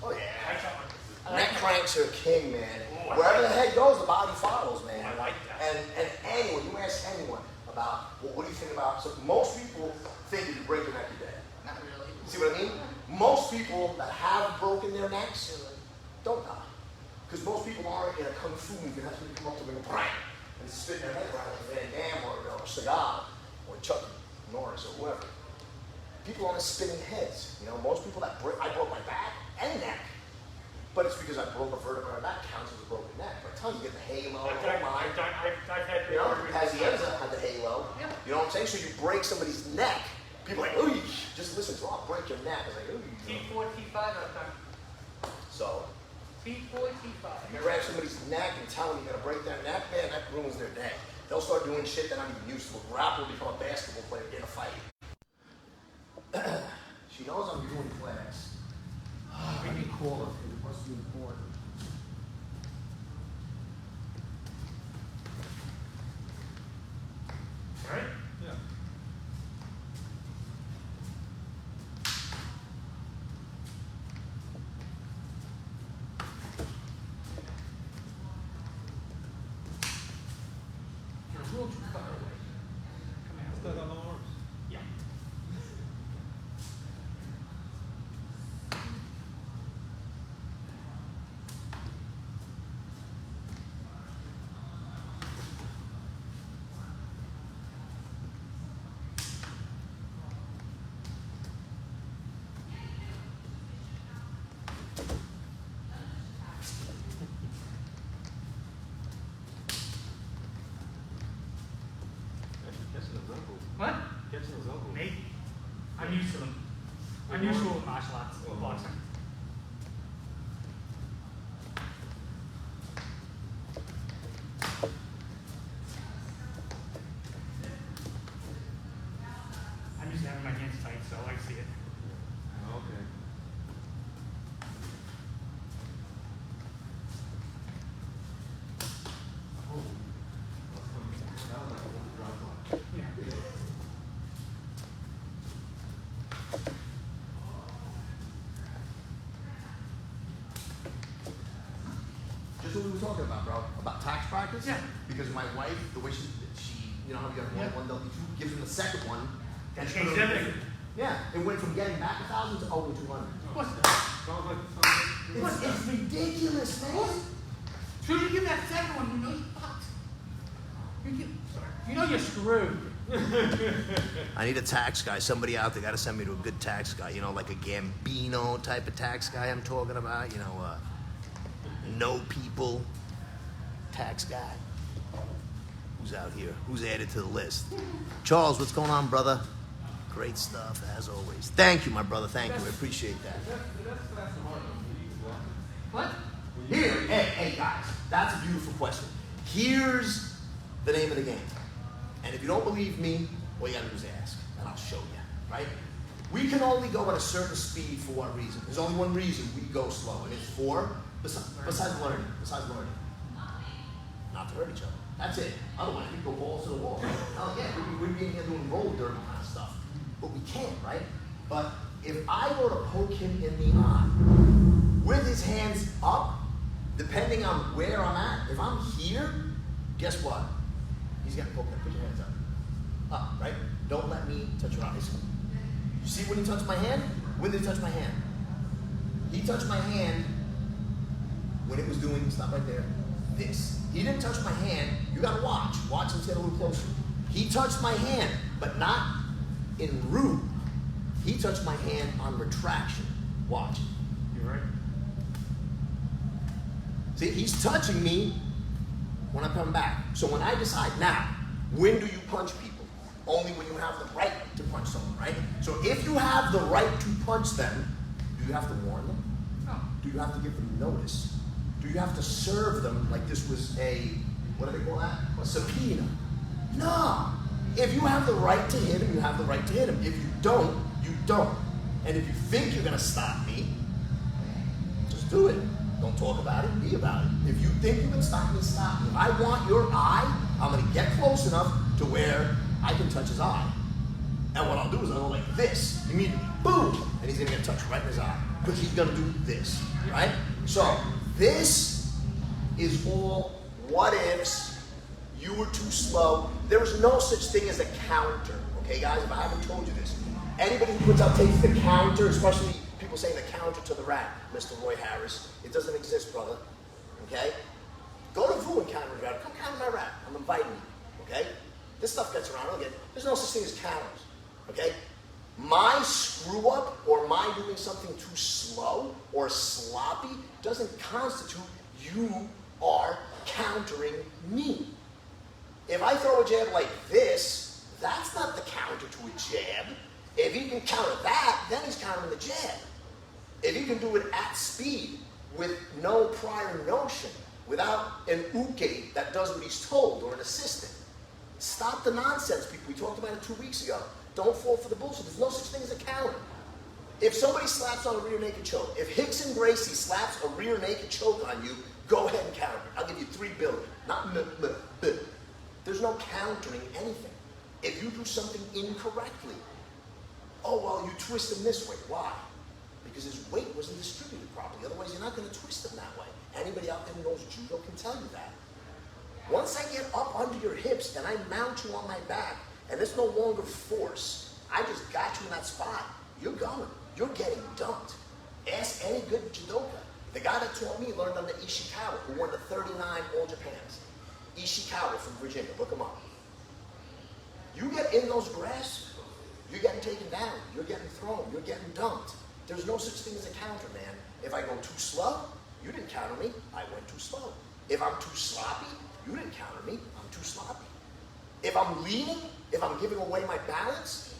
Speaker 1: Oh yeah. Neck cranks are king, man. Wherever the head goes, the body follows, man.
Speaker 2: I like that.
Speaker 1: And anyone, you ask anyone about, well, what do you think about, so most people think if you break your neck, you're dead.
Speaker 3: Not really.
Speaker 1: See what I mean? Most people that have broken their necks don't die. Because most people aren't in a kung fu movie. That's when you come up to them and spit their head around like Van Damme or Seagal or Chuck Norris or whoever. People aren't spinning heads. You know, most people that break, I broke my back and neck. But it's because I broke a vertebra in my back, counts as a broken neck. But I tell you, you get the halo.
Speaker 2: I've had,
Speaker 1: you know, Pazienza had the halo.
Speaker 2: Yeah.
Speaker 1: You know what I'm saying? So you break somebody's neck. People are like, ooh, just listen to it. I'll break your neck. It's like, ooh.
Speaker 2: T4, T5 I've done.
Speaker 1: So,
Speaker 2: T4, T5.
Speaker 1: you grab somebody's neck and tell them you're going to break their neck, man, that ruins their day. They'll start doing shit they're not even used to. A rapper will become a basketball player in a fight. She knows I'm doing class. I can call her. It must be important.
Speaker 2: Right?
Speaker 4: Yeah.
Speaker 2: You're a little too far away. Come
Speaker 4: It's
Speaker 2: out.
Speaker 4: not on the arms.
Speaker 2: Yeah.
Speaker 4: Catching his uncle.
Speaker 2: What?
Speaker 4: Catching his uncle.
Speaker 2: Me? I'm used to them. I'm used to all martial arts,
Speaker 4: Oh.
Speaker 2: boxing. I'm used to having my hands tight, so I see it.
Speaker 4: Oh, okay. Oh. That was like a drop line.
Speaker 2: Yeah.
Speaker 1: Just what we were talking about, bro. About tax practice.
Speaker 2: Yeah.
Speaker 1: Because my wife, the way she you know how you have one W2, gives him the second one.
Speaker 2: That
Speaker 1: she
Speaker 2: changed
Speaker 1: put it on
Speaker 2: everything.
Speaker 1: the- Yeah, it went from getting back 1,000 to over 200.
Speaker 2: What's
Speaker 4: Sounds like
Speaker 1: It's ridiculous, man.
Speaker 2: As soon as you give that second one, you know you're fucked. You know you're screwed.
Speaker 1: I need a tax guy. Somebody out there got to send me to a good tax guy. You know, like a Gambino type of tax guy I'm talking about. You know, no people tax guy. Who's out here? Who's added to the list? Charles, what's going on, brother? Great stuff, as always. Thank you, my brother. Thank you. I appreciate that.
Speaker 4: that's fast and hard though.
Speaker 2: What?
Speaker 1: Here, hey, guys, that's a beautiful question. Here's the name of the game. And if you don't believe me, all you gotta do is ask, and I'll show you, right? We can only go at a certain speed for one reason. There's only one reason we go slow, and it's for, besides learning, not to hurt each other. That's it. Otherwise, we go balls to the wall. Oh yeah, we'd be in here doing roller derby kind of stuff. But we can't, right? But if I were to poke him in the eye, with his hands up, depending on where I'm at, if I'm here, guess what? He's getting poked in. Put your hands up. Up, right? Don't let me touch your eyes. You see when he touched my hand? When did he touch my hand? He touched my hand when it was doing, stop right there, this. He didn't touch my hand. You gotta watch. Watch and get a little closer. He touched my hand, but not in root. He touched my hand on retraction. Watch.
Speaker 2: You right?
Speaker 1: See, he's touching me when I come back. So when I decide, now, when do you punch people? Only when you have the right to punch someone, right? So if you have the right to punch them, do you have to warn them?
Speaker 2: No.
Speaker 1: Do you have to give them notice? Do you have to serve them like this was a, what do they call that? A subpoena. No. If you have the right to hit him, you have the right to hit him. If you don't, you don't. And if you think you're gonna stop me, just do it. Don't talk about it, be about it. If you think you can stop me, stop me. If I want your eye, I'm gonna get close enough to where I can touch his eye. And what I'll do is I'll go like this, immediately, boom, and he's gonna get touched right in his eye. Because he's gonna do this, right? So, this is all what ifs. You were too slow. There is no such thing as a counter, okay guys? If I haven't told you this. Anybody who puts out takes the counter, especially people saying the counter to the rat, Mr. Roy Harris, it doesn't exist, brother, okay? Go to VU and counter the rat. Come counter my rat. I'm inviting you, okay? This stuff gets around. Again, there's no such thing as counters, okay? My screw up or my doing something too slow or sloppy doesn't constitute you are countering me. If I throw a jab like this, that's not the counter to a jab. If he can counter that, then he's countering the jab. If he can do it at speed with no prior notion, without an uke that does what he's told or an assistant. Stop the nonsense, people. We talked about it 2 weeks ago. Don't fall for the bullshit. There's no such thing as a counter. If somebody slaps on a rear naked choke, if Hickson Gracie slaps a rear naked choke on you, go ahead and counter it. I'll give you $3 billion. Not There's no countering anything. If you do something incorrectly, oh, well, you twist him this way. Why? Because his weight wasn't distributed properly. Otherwise, you're not going to twist him that way. Anybody out there who knows judo can tell you that. Once I get up under your hips and I mount you on my back, and there's no longer force, I just got you in that spot, you're going. You're getting dumped. Ask any good judoka. The guy that taught me learned under Ishikawa, who won the 39 All Japans. Ishikawa from Virginia. Look him up. You get in those grasps, you're getting taken down. You're getting thrown. You're getting dumped. There's no such thing as a counter, man. If I go too slow, you didn't counter me. I went too slow. If I'm too sloppy, you didn't counter me. I'm too sloppy. If I'm leaning, if I'm giving away my balance,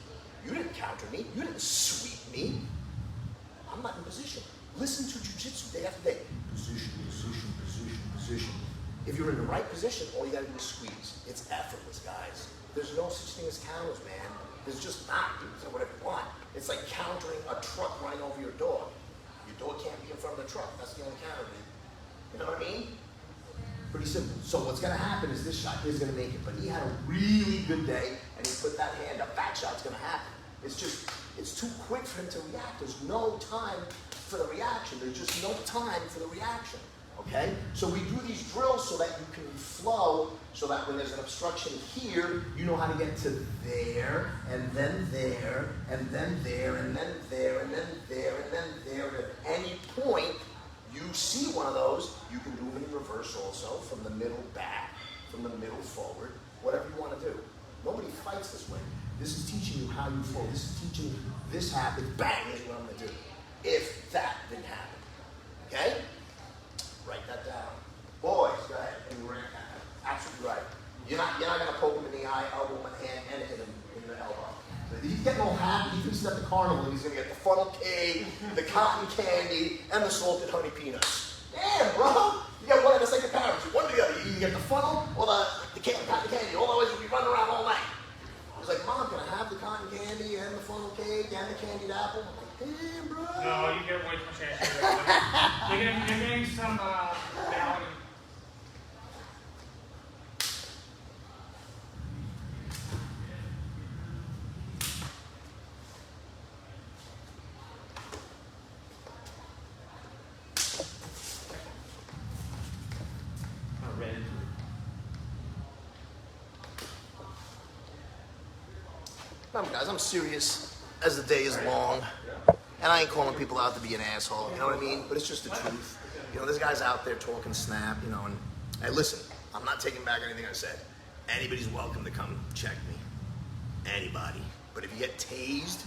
Speaker 1: you didn't counter me. You didn't sweep me. I'm not in position. Listen to jiu-jitsu day after day. Position, position, position, position. If you're in the right position, all you gotta do is squeeze. It's effortless, guys. There's no such thing as counters, man. There's just not. You can say whatever you want. It's like countering a truck running over your dog. Your dog can't be in front of the truck. That's the only counter, man. You know what I mean? Pretty simple. So what's gonna happen is this shot is gonna make it. But he had a really good day, and he put that hand up. That shot's gonna happen. It's just, it's too quick for him to react. There's no time for the reaction. There's just no time for the reaction. Okay? So we do these drills so that you can flow, so that when there's an obstruction here, you know how to get to there, and then there, and then there, and then there, and then there, and then there. At any point you see one of those, you can do them in reverse also, from the middle back, from the middle forward, whatever you want to do. Nobody fights this way. This is teaching you how you flow. This is teaching you this happens, bang, is what I'm going to do. If that didn't happen. Okay? Write that down. Boys, go ahead. And you absolutely right. You're not going to poke him in the eye, elbow him in the hand, and hit him in the elbow. He's getting all happy. He thinks he's at the carnival, and he's going to get the funnel cake, the cotton candy, and the salted honey peanuts. Damn, bro. You got one of the second parents. One or the other. You can get the funnel or the cotton candy. Otherwise, you'll be running around all night. He's like, Mom, can I have the cotton candy and the funnel cake and the candied apple? I'm like, damn, bro.
Speaker 2: No, you get way too much action. You're getting some value.
Speaker 4: I ran into it.
Speaker 1: Remember, guys, I'm serious as the day is long. And I ain't calling people out to be an asshole, you know what I mean? But it's just the truth. You know, there's guys out there talking snap, you know, and hey, listen, I'm not taking back anything I said. Anybody's welcome to come check me. Anybody. But if you get tased,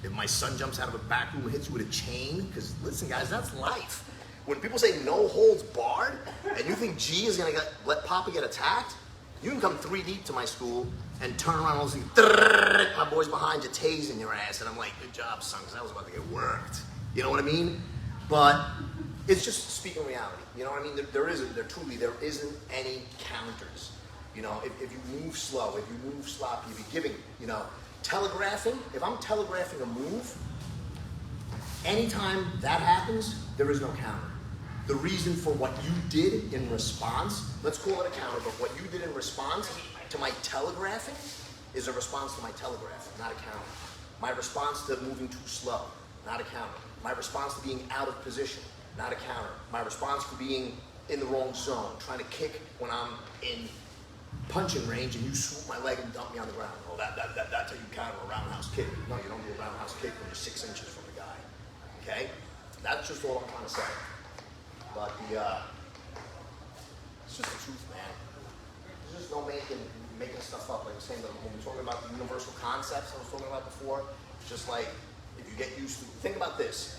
Speaker 1: if my son jumps out of a back room and hits you with a chain, because listen, guys, that's life. When people say no holds barred, and you think G is gonna let Papa get attacked, you can come 3 deep to my school and turn around and see my boys behind you tasing your ass, and I'm like, good job, son, because I was about to get worked. You know what I mean? But it's just speaking reality. You know what I mean? There isn't any counters. You know, if you move slow, if you move sloppy, if you're giving, you know, telegraphing, if I'm telegraphing a move, anytime that happens, there is no counter. The reason for what you did in response, let's call it a counter, but what you did in response to my telegraphing is a response to my telegraph, not a counter. My response to moving too slow, not a counter. My response to being out of position, not a counter. My response to being in the wrong zone, trying to kick when I'm in punching range and you swoop my leg and dump me on the ground. Oh, that's how you counter a roundhouse kick. No, you don't do a roundhouse kick when you're 6 inches from the guy. Okay? That's just all I'm trying to say. But it's just the truth, man. There's just no making stuff up. Like I was saying, when we're talking about the universal concepts I was talking about before, it's just like, if you get used to, think about this.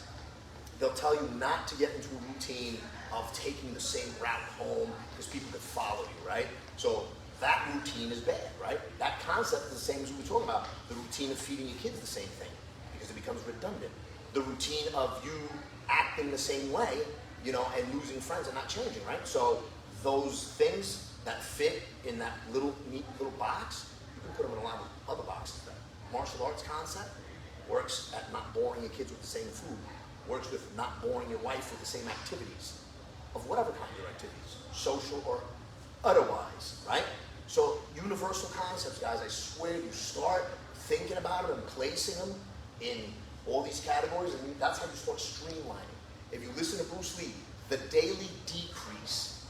Speaker 1: They'll tell you not to get into a routine of taking the same route home because people could follow you, right? So that routine is bad, right? That concept is the same as we were talking about. The routine of feeding your kids the same thing because it becomes redundant. The routine of you acting the same way, you know, and losing friends and not changing, right? So those things that fit in that little neat little box, you can put them in a lot of other boxes. The martial arts concept works at not boring your kids with the same food, works with not boring your wife with the same activities, of whatever kind of activities, social or otherwise, right? So universal concepts, guys, I swear, you start thinking about them and placing them in all these categories, and that's how you start streamlining. If you listen to Bruce Lee, the daily decrease,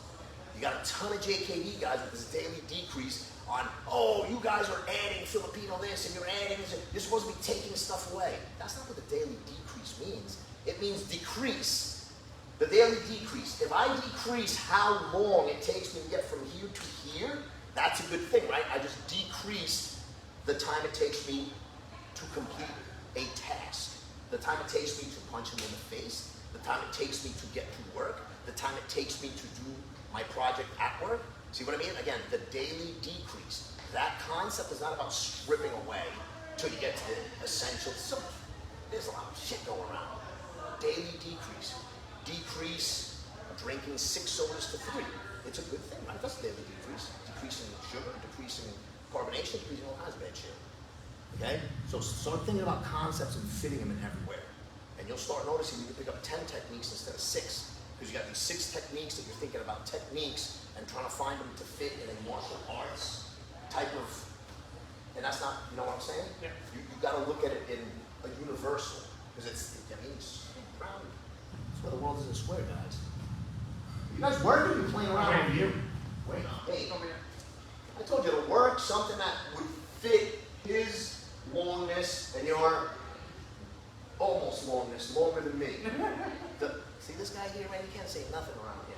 Speaker 1: you got a ton of JKD guys with this daily decrease on, oh, you guys are adding Filipino this and you're adding this, you're supposed to be taking stuff away. That's not what the daily decrease means. It means decrease. The daily decrease. If I decrease how long it takes me to get from here to here, that's a good thing, right? I just decreased the time it takes me to complete a task. The time it takes me to punch him in the face. The time it takes me to get to work. The time it takes me to do my project at work. See what I mean? Again, the daily decrease. That concept is not about stripping away till you get to the essentials. So there's a lot of shit going around. Daily decrease. Decrease drinking 6 sodas to 3. It's a good thing, right? That's a daily decrease. Decreasing sugar, decreasing carbonation, decreasing all kinds of bad shit. Okay? So start thinking about concepts and fitting them in everywhere. And you'll start noticing you can pick up 10 techniques instead of 6. Because you got these 6 techniques that you're thinking about techniques and trying to find them to fit in a martial arts type of, and that's not, you know what I'm saying?
Speaker 2: Yeah.
Speaker 1: You got to look at it in a universal. Because it's round. That's why the world isn't square, guys. You guys working? You're playing around.
Speaker 2: Yeah, you.
Speaker 1: Wait, hey,
Speaker 2: Over here.
Speaker 1: I told you to work something that would fit his longness and your almost longness, longer than me. See this guy here, man, he can't say nothing around here.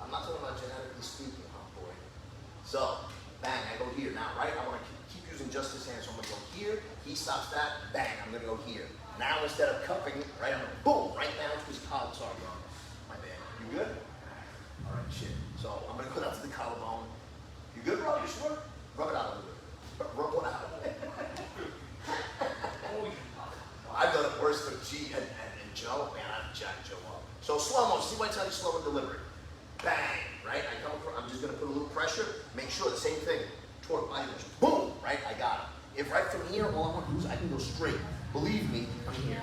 Speaker 1: I'm not talking about genetically speaking, huh, boy. So, bang, I go here. Now, right, I want to keep using just his hand. So I'm going to go here, he stops that, bang, I'm going to go here. Now, instead of cupping, right, I'm going to boom, right down to his collarbone. Sorry, bro. My bad. You good? All right, shit. So I'm going to go down to the collarbone. You good, bro? You sure? Rub it out a little bit. Rub it out. I've done it worse for G and Joe. Man, I've jacked Joe up. So slow-mo. See why I tell you slow and deliberate. Bang, right? I'm just going to put a little pressure. Make sure the same thing. Toward body motion. Boom, right? I got it. If right from here, all I want to do is I can go straight. Believe me, I'm here.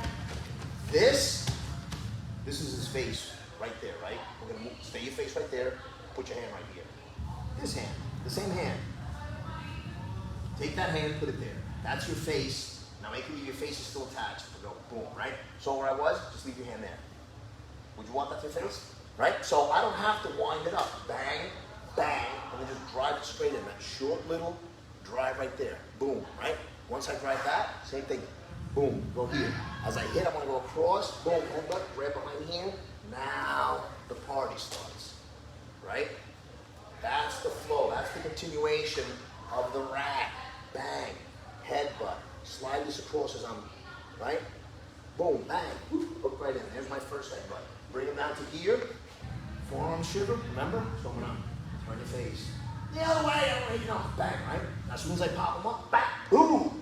Speaker 1: This is his face right there, right? We're going to move. Stay your face right there. Put your hand right here. This hand, the same hand. Take that hand, put it there. That's your face. Now make it your face is still attached. We'll go boom, right? So where I was, just leave your hand there. Would you want that to your face? Right? So I don't have to wind it up. Bang, bang, and then just drive it straight in. That short little drive right there. Boom, right? Once I drive that, same thing. boom, go here. As I hit, I'm gonna go across, boom, headbutt, grab behind hand. Now the party starts, right? That's the flow, that's the continuation of the rack. Bang, headbutt, slide this across as I'm, right? Boom, bang, hook right in. There's my first headbutt. Bring him down to here. Forearm shiver, remember? So I'm gonna turn your face. The other way, bang, right? As soon as I pop him up, bang, boom.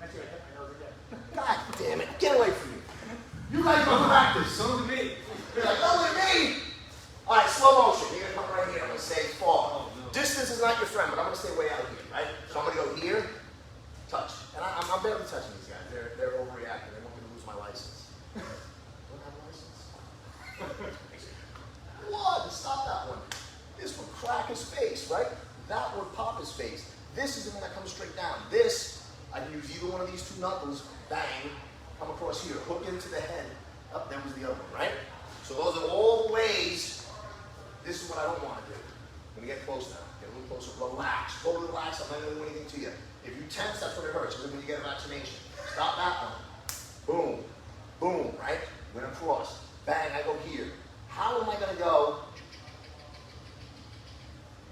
Speaker 2: That's your hip. I know again.
Speaker 1: God damn it, get away from me. You guys don't practice.
Speaker 4: So did me.
Speaker 1: You're like, oh, look at me. All right, slow motion. You're gonna come right here. I'm gonna say fall.
Speaker 4: Oh, no.
Speaker 1: Distance is not your friend, but I'm gonna stay way out here, right? So I'm gonna go here, touch. And I'm barely touching these guys. They're overreacting. They want me to lose my license. I don't have a license. What? Stop that one. This would crack his face, right? That would pop his face. This is the one that comes straight down. This, I can use either one of these two knuckles, bang, come across here, hook into the head. Up, there was the other one, right? So those are all the ways. This is what I don't want to do. I'm gonna get close now. Get a little closer. Relax. Totally relax. I'm not gonna do anything to you. If you tense, that's when it hurts. It's when you get a vaccination. Stop that one. Boom. Boom, right? Went across. Bang, I go here. How am I gonna go?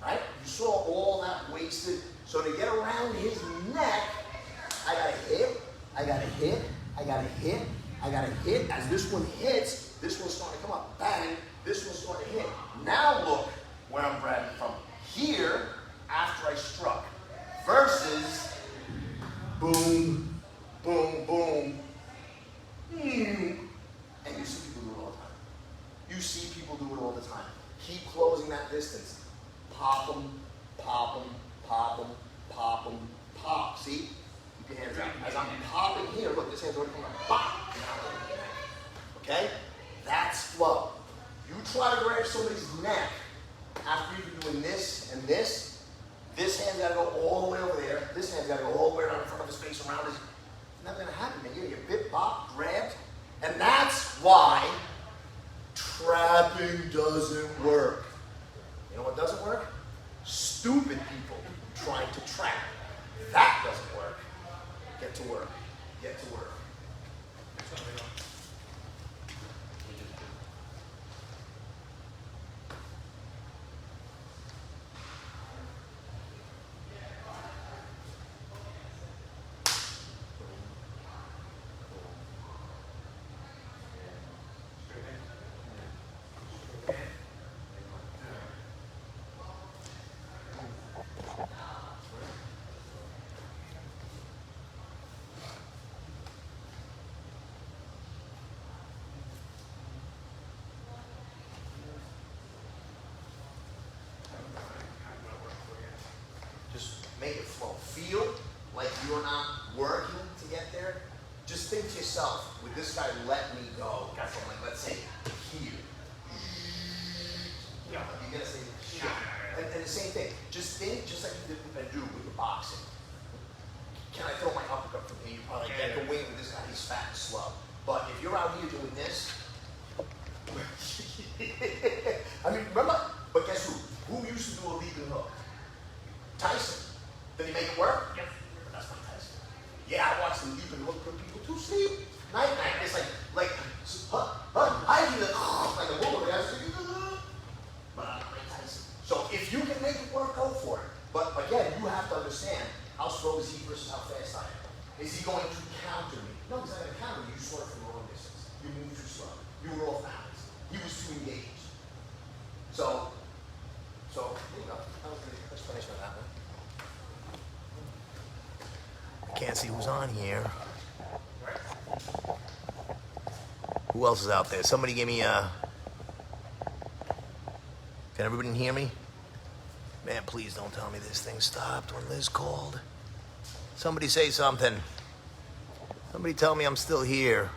Speaker 1: Right? You saw all that wasted. So to get around his neck, I gotta hit, I gotta hit, I gotta hit, I gotta hit. As this one hits, this one's starting to come up. Bang, this one's starting to hit. Now look where I'm grabbing from. Here, after I struck, versus boom, boom, boom. And you see people do it all the time. You see people do it all the time. Keep closing that distance. Pop them, pop them, pop them, pop them, pop. See? Keep your hands out. As I'm popping here, look, this hand's already coming out. Pop! Okay? That's flow. You try to grab somebody's neck after you've been doing this and this. This hand's got to go all the way over there. This hand's got to go all the way around in front of his face, around his. It's not going to happen, man. You're going to get bit, bop, grabbed. And that's why trapping doesn't work. You know what doesn't work? Stupid people trying to trap. That doesn't work. Get to work. Get to work. Just make it flow. Feel like you're not working to get there. Just think to yourself, would this guy let me go from, like, let's say, here?
Speaker 2: Yeah.
Speaker 1: You're going to say, shit. And the same thing. Just think, just like you did do with the boxing. Can I throw my uppercut from here? You probably get the wing with this guy. He's fat and slow. But if you're out here doing this, I mean, remember? But guess who? Who used to do a leaping hook? Tyson. Did he make it work?
Speaker 2: Yes.
Speaker 1: That's my Tyson. Yeah, I watched him leaping hook, put people to sleep. Night. It's like, I do the, like a woman. But I'm Mike Tyson. So if you can make it work, go for it. But again, you have to understand how slow is he versus how fast I am. Is he going to counter me? No, he's not going to counter me. You swerve from the wrong distance. You move too slow. You were off balance. He was too engaged. So there you go. That was the explanation of that one. I can't see who's on here. Who else is out there? Somebody give me a... Can everybody hear me? Man, please don't tell me this thing stopped when Liz called. Somebody say something. Somebody tell me I'm still here.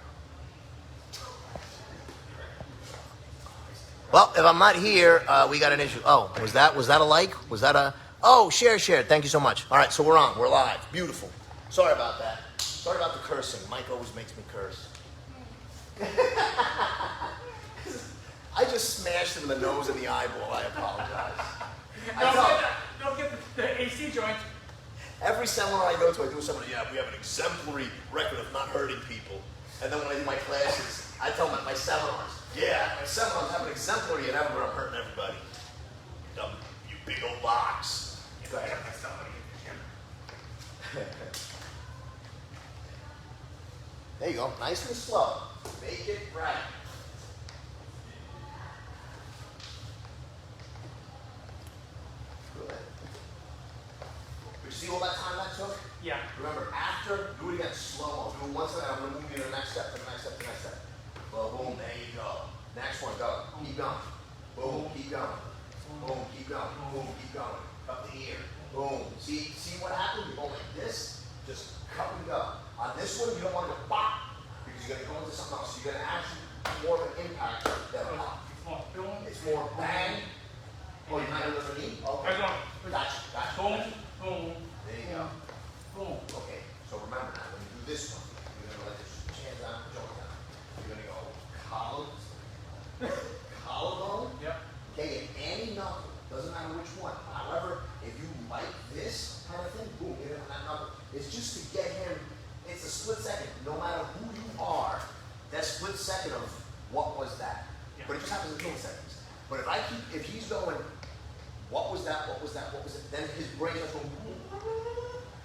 Speaker 1: Well, if I'm not here, we got an issue. Oh, was that a like? Was that a... Oh, share. Thank you so much. All right, so we're on. We're live. Beautiful. Sorry about that. Sorry about the cursing. Mike always makes me curse. I just smashed him in the nose and the eyeball. I apologize.
Speaker 2: Don't get the AC joint.
Speaker 1: Every seminar I go to, I do a seminar, yeah, we have an exemplary record of not hurting people. And then when I do my classes, I tell them at my seminars, yeah, my seminars have an exemplary, and everywhere I'm hurting everybody. You big old box.
Speaker 2: You guys have my somebody.
Speaker 1: There you go, nice and slow. Make it right. Good. You see all that time that took?
Speaker 2: Yeah.
Speaker 1: Remember, after, do it again, slow. I'll do it once and I'm going to move you to the next step, to the next step, to the next step. Boom, boom, there you go. Next one, go. Keep going. Boom, keep going. Boom, keep going. Boom, keep going. Up the ear. Boom. See what happened? You go like this, just cut and go. On this one, you don't want to go bop, because you're going to go into something else. You're going to actually more of an impact than a pop.
Speaker 2: It's more boom.
Speaker 1: It's more bang. Oh, you're not going to lift the knee? Okay. Gotcha, gotcha.
Speaker 2: Boom, boom.
Speaker 1: There you go.
Speaker 2: Boom.
Speaker 1: Okay, so remember now, when you do this one, you're going to let your hands down, joint down. You're going to go collarbone,
Speaker 2: Yep.
Speaker 1: okay, and any knuckle, doesn't matter which one. However, if you like this kind of thing, boom, get it on that knuckle. It's just to get him, it's a split second, no matter who you are, that split second of what was that.
Speaker 2: Yeah.
Speaker 1: But it just happens in milliseconds. But if he's going, what was that, what was that, what was it, then his brain starts going,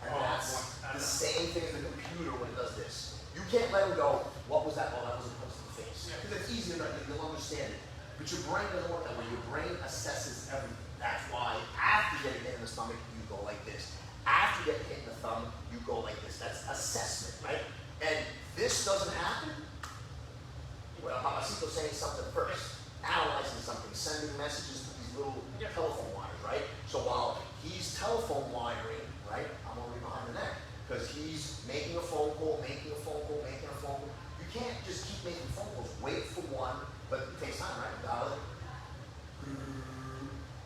Speaker 1: and that's the same thing as the computer when it does this. You can't let him go, what was that? Oh, that was a punch to the face. Because it's easy enough, you'll understand it. But your brain doesn't work that way. Your brain assesses everything. That's why after getting hit in the stomach, you go like this. After getting hit in the thumb, you go like this. That's assessment, right? And this doesn't happen. Well, Mamacito's saying something first, analyzing something, sending messages to these little telephone wires, right? So while he's telephone wiring, right, I'm already behind the neck, because he's making a phone call, making a phone call, making a phone call. You can't just keep making phone calls. Wait for one, but it takes time, right? Dial it.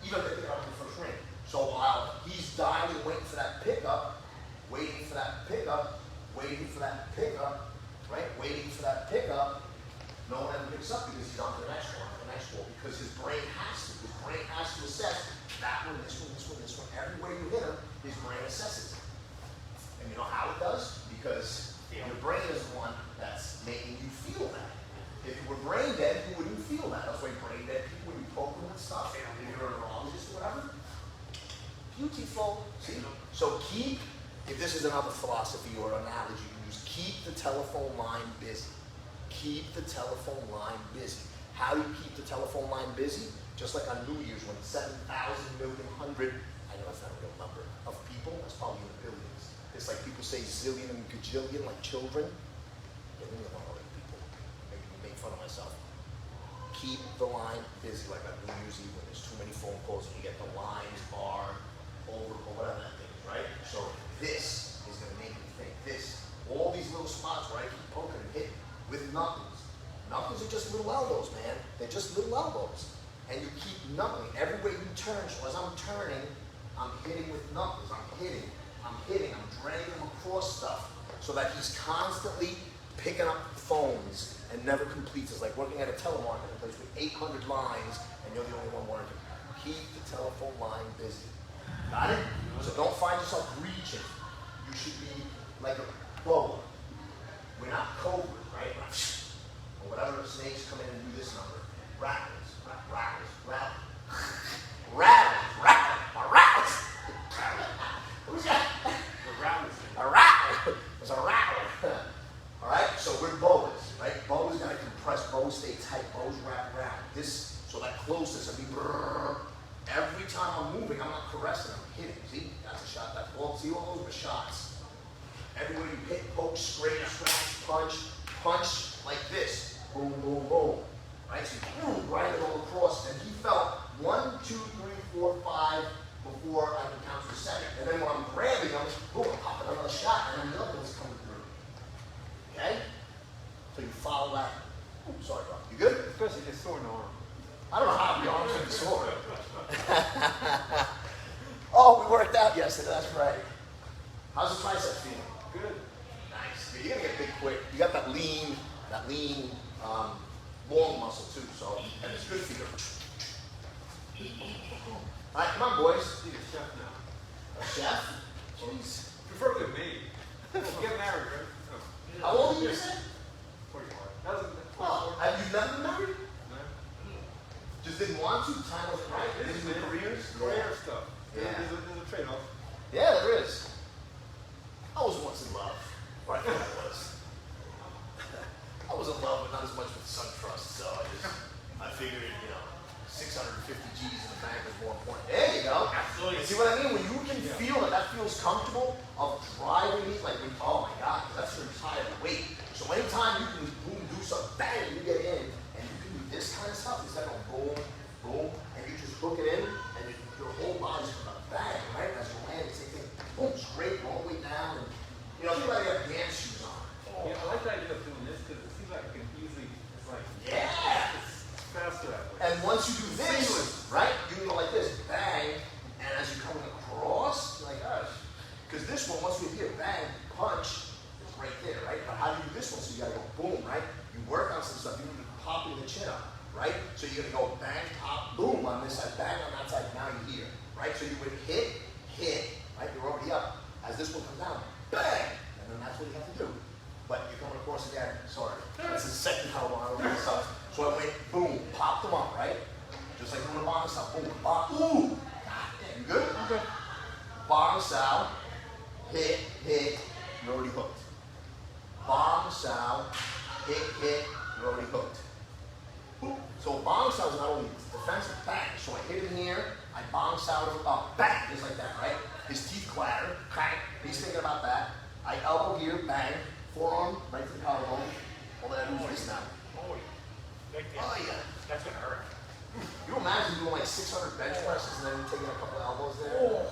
Speaker 1: Even if they pick it up in the first ring. So while he's dialing, waiting for that pickup, waiting for that pickup, waiting for that pickup, right? Waiting for that pickup, no one ever picks up because he's on to the next one, because his brain has to. His brain has to assess that one, this one, this one, this one. Everywhere you hit him, his brain assesses it. And you know how it does? Because your brain is the one that's making you feel that. If you were brain dead, you wouldn't feel that. That's why brain dead people, when you poke them and stuff, if you're a neurologist or whatever, beautiful. See? So keep, if this is another philosophy or analogy you use, keep the telephone line busy. Keep the telephone line busy. How do you keep the telephone line busy? Just like on New Year's when 7,000 million hundred, I know that's not a real number, of people, that's probably in the billions. It's like people say zillion and gajillion like children. Yeah, leave me alone already, people. Making me make fun of myself. Keep the line busy like on New Year's Eve when there's too many phone calls and you get the lines bar over or whatever that thing is, right? So this is going to make me think. This, all these little spots where I keep poking and hitting with knuckles. Knuckles are just little elbows, man. They're just little elbows. And you keep knuckling. Every way you turn, so as I'm turning, I'm hitting with knuckles. I'm hitting, I'm dragging him across stuff so that he's constantly picking up phones and never completes. It's like working at a telemarketing place with 800 lines and you're the only one working. Keep the telephone line busy. Got it? So don't find yourself reaching. You should be like a boa. We're not cobras, right? Or whatever snakes come in and do this number. Rattles, rattles, rattles. Rattles. Who's that? A rattle. It's a rattle. All right, so we're boas, right? Boas gotta compress, boas stay tight, boas wrap around. This, so that closeness, I mean, every time I'm moving, I'm not caressing, I'm hitting. See, that's a shot, that's all. See, all those were shots. Everywhere you hit, poke, scrape, scratch, punch like this. Boom, boom, boom. Right, so boom, right it all across, and he felt 1, 2, 3, 4, 5 before I can count to the second. And then when I'm grabbing him, boom, I'm popping another shot, and the other one's coming through. Okay? So you follow that. Ooh, sorry, bro. You good?
Speaker 4: Especially his sore arm.
Speaker 1: I don't know how your arms are sore. Oh, we worked out yesterday, that's right. How's the tricep feeling?
Speaker 4: Good.
Speaker 1: Nice. You're gonna get big quick. You got that lean, long muscle too, so, and it's good for you. All right, come on, boys.
Speaker 4: He's a chef now.
Speaker 1: A chef? Jeez.
Speaker 4: Preferably me. Get married, right? No.
Speaker 1: How old are you, say?
Speaker 4: 44. That was
Speaker 1: Oh, have you never been married?
Speaker 4: No.
Speaker 1: Just didn't want to? Time wasn't right? Didn't do careers?
Speaker 4: Career stuff.
Speaker 1: Yeah.
Speaker 4: There's a trade-off.
Speaker 1: Yeah, there is. I was once in love. Or I thought I was. I was in love, but not as much with SunTrust, so I figured, 650 G's in the bank was more important. There you go.
Speaker 2: Absolutely.
Speaker 1: You see what I mean? When you can feel that feels comfortable of driving me, like, oh my God, that's your entire weight. So anytime you can boom, do something, bang, you get in, and you can do this kind of stuff, instead of boom, boom, and you just hook it in, and your whole body's gonna bang, right? As you land, same thing, boom, straight, all the way down, and think about it, you have dance shoes on.
Speaker 4: Yeah, I like the idea of doing this because it seems like it can easily, it's like,
Speaker 1: Yeah!
Speaker 4: it's faster that way.
Speaker 1: And once you do this, right, you can go like this, bang, and as you're coming across, you're like, gosh. Because this one, once we hear bang, punch, it's right there, right? But how do you do this one? So you gotta go boom, right? You work on some stuff, you need to pop in the chin up, right? So you're gonna go bang, pop, boom on this side, bang on that side, now you're here, right? So you would hit, right? You're already up. As this one comes down, bang, and then that's what you have to do. But you're coming across again, sorry. That's the second time I over this up. So I went, boom, popped them up, right? Just like doing the box out, boom, pop, ooh! God damn, you good? I'm good. Box out, hit, you're already hooked. Box out, hit, you're already hooked. Boom. So bounce out is not only defensive, bang. So I hit him here, I bounce out, bang, just like that, right? His teeth clatter, crack, he's thinking about that. I elbow here, bang, forearm, right to the collarbone. All that I do is this now.
Speaker 2: Oh, yeah.
Speaker 1: Oh yeah.
Speaker 2: That's gonna hurt.
Speaker 1: You imagine doing like 600 bench presses and then taking a couple of elbows there?
Speaker 2: Oh.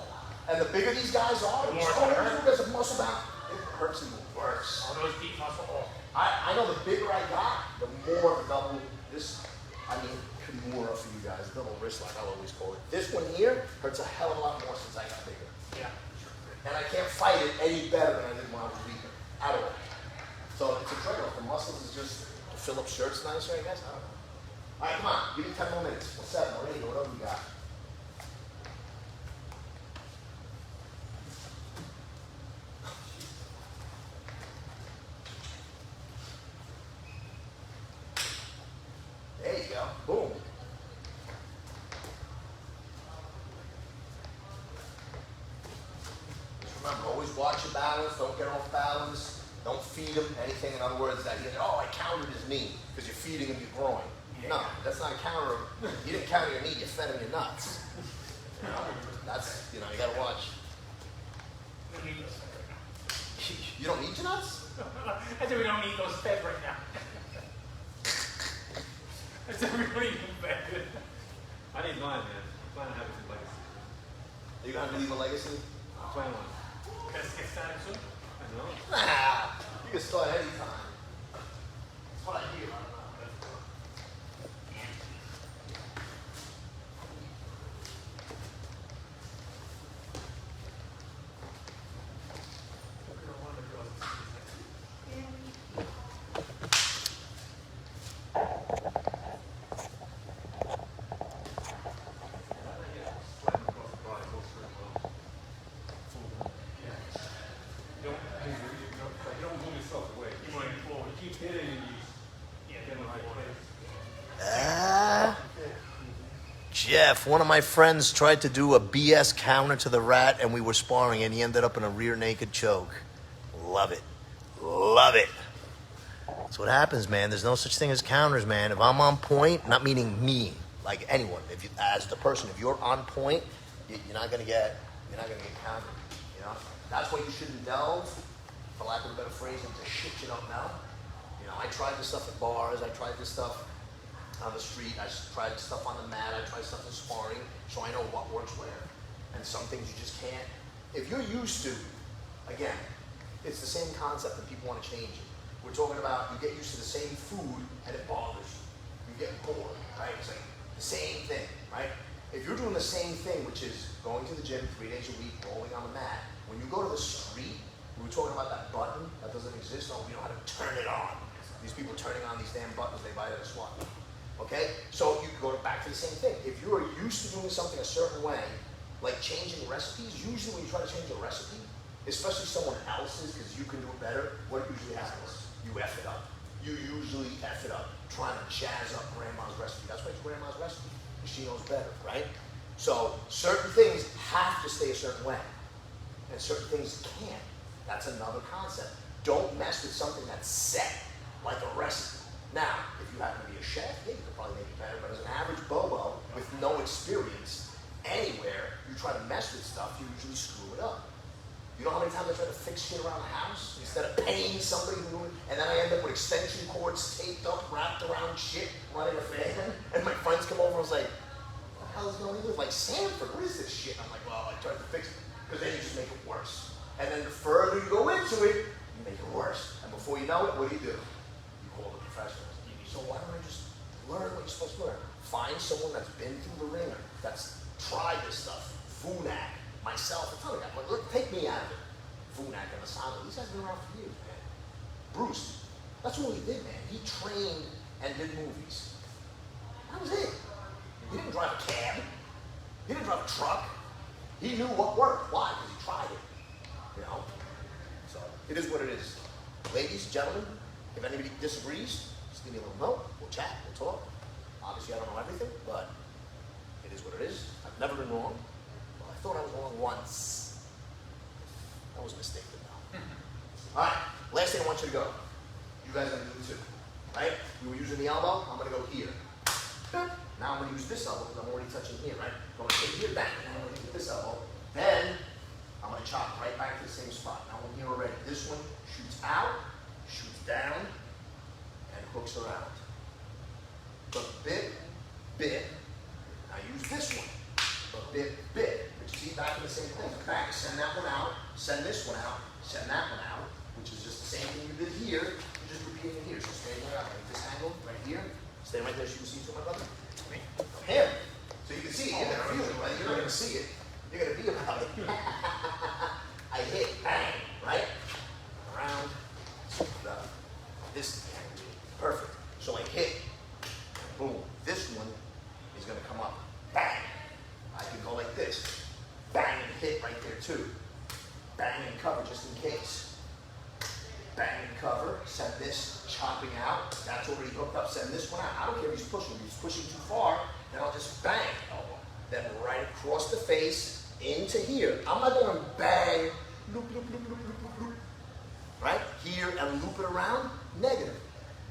Speaker 1: And the bigger these guys are,
Speaker 2: The
Speaker 1: the
Speaker 2: more it's
Speaker 1: stronger
Speaker 2: gonna
Speaker 1: you
Speaker 2: hurt.
Speaker 1: there's a muscle down, it hurts even worse.
Speaker 2: All those deep muscle. Oh.
Speaker 1: I know the bigger I got, the more the double, this, I mean, Kimura for you guys, double wrist lock, I'll always call it. This one here hurts a hell of a lot more since I got bigger.
Speaker 2: Yeah.
Speaker 1: And I can't fight it any better than I did when I was weaker, at all. So it's a trade-off. The muscles is just to fill up shirts nicer, I guess, I don't know. All right, come on, give me 10 more minutes, or 7, or 8, or whatever you got. There you go, boom. Just remember, always watch your balance, don't get off balance, don't feed him anything. In other words, that I countered his knee, because you're feeding him your groin. No, that's not a counter. You didn't counter your knee, you fed him your nuts. That's, you gotta watch. You don't need your nuts?
Speaker 2: I said we don't need those fed right now. I said we don't need them fed.
Speaker 4: I need mine, man. I'm planning on having some legacy.
Speaker 1: Are you gonna leave a legacy?
Speaker 4: I'm planning on.
Speaker 2: Let's get started soon.
Speaker 4: I know.
Speaker 1: Nah, you can start anytime. That's what I hear. I don't know. Jeff, one of my friends tried to do a BS counter to the rat and we were sparring and he ended up in a rear naked choke. Love it. Love it. That's what happens, man. There's no such thing as counters, man. If I'm on point, not meaning me, like anyone, if you, as the person, if you're on point, you're not gonna get countered. That's why you shouldn't delve, for lack of a better phrase, into shit you don't know. I tried this stuff at bars, I tried this stuff on the street, I tried stuff on the mat, I tried stuff in sparring, so I know what works where. And some things you just can't. If you're used to, again, it's the same concept that people want to change it. We're talking about you get used to the same food and it bothers you. You get bored, right? It's like the same thing, right? If you're doing the same thing, which is going to the gym 3 days a week, rolling on the mat, when you go to the street, we were talking about that button that doesn't exist, we know how to turn it on. These people turning on these damn buttons they buy at a swap meet. Okay? So you go back to the same thing. If you are used to doing something a certain way, like changing recipes, usually when you try to change a recipe, especially someone else's, because you can do it better, what usually happens? You F it up. You usually F it up, trying to jazz up grandma's recipe. That's why it's grandma's recipe, because she knows better, right? So certain things have to stay a certain way, and certain things can't. That's another concept. Don't mess with something that's set, like a recipe. Now, if you happen to be a chef, yeah, you could probably make it better, but as an average bobo with no experience anywhere, you try to mess with stuff, you usually screw it up. You know how many times I try to fix shit around the house instead of paying somebody to do it, and then I end up with extension cords taped up, wrapped around shit, running a fan, and my friends come over and was like, what the hell is going on with like Sanford? What is this shit? I'm like, well, I tried to fix it, because then you just make it worse. And then the further you go into it, you make it worse. And before you know it, what do? You call the professionals. So why don't I just learn what you're supposed to learn? Find someone that's been through the ringer, that's tried this stuff. Funak, myself, a ton of guys. Look, take me out of it. Funak and Asano, these guys have been around for years, man. Bruce, that's all he did, man. He trained and did movies. That was it. He didn't drive a cab. He didn't drive a truck. He knew what worked. Why? Because he tried it. You know? So, it is what it is. Ladies, gentlemen, if anybody disagrees, just give me a little note. We'll chat. We'll talk. Obviously, I don't know everything, but it is what it is. I've never been wrong. Well, I thought I was wrong once. That was a mistake, though. All right. Last thing I want you to go. You guys are going to do it too. Right? We were using the elbow. I'm going to go here. Now I'm going to use this elbow because I'm already touching here, right? I'm going to take here back. And I'm going to use this elbow. Then I'm going to chop right back to the same spot. Now I'm here already. This one shoots out, shoots down, and hooks around. But bit. Now use this one. But bit. But you see, back in the same thing. Back, send that one out, send this one out, send that one out, which is just the same thing you did here. You're just repeating it here. So stay right out, like this angle, right here. Stay right there so you can see it, my brother. Me. Him. So you can see it. You're going to feel it, right? You're not going to see it. You're going to be about it. I hit, bang, right? Around. This, perfect. So I hit, boom. This one is going to come up, bang. I can go like this, bang and hit right there too. Bang and cover just in case. Bang and cover, send this chopping out. That's already hooked up, send this one out. I don't care if he's pushing. If he's pushing too far, then I'll just bang. Then right across the face into here. I'm not going to bang, loop. Right? Here and loop it around, negative.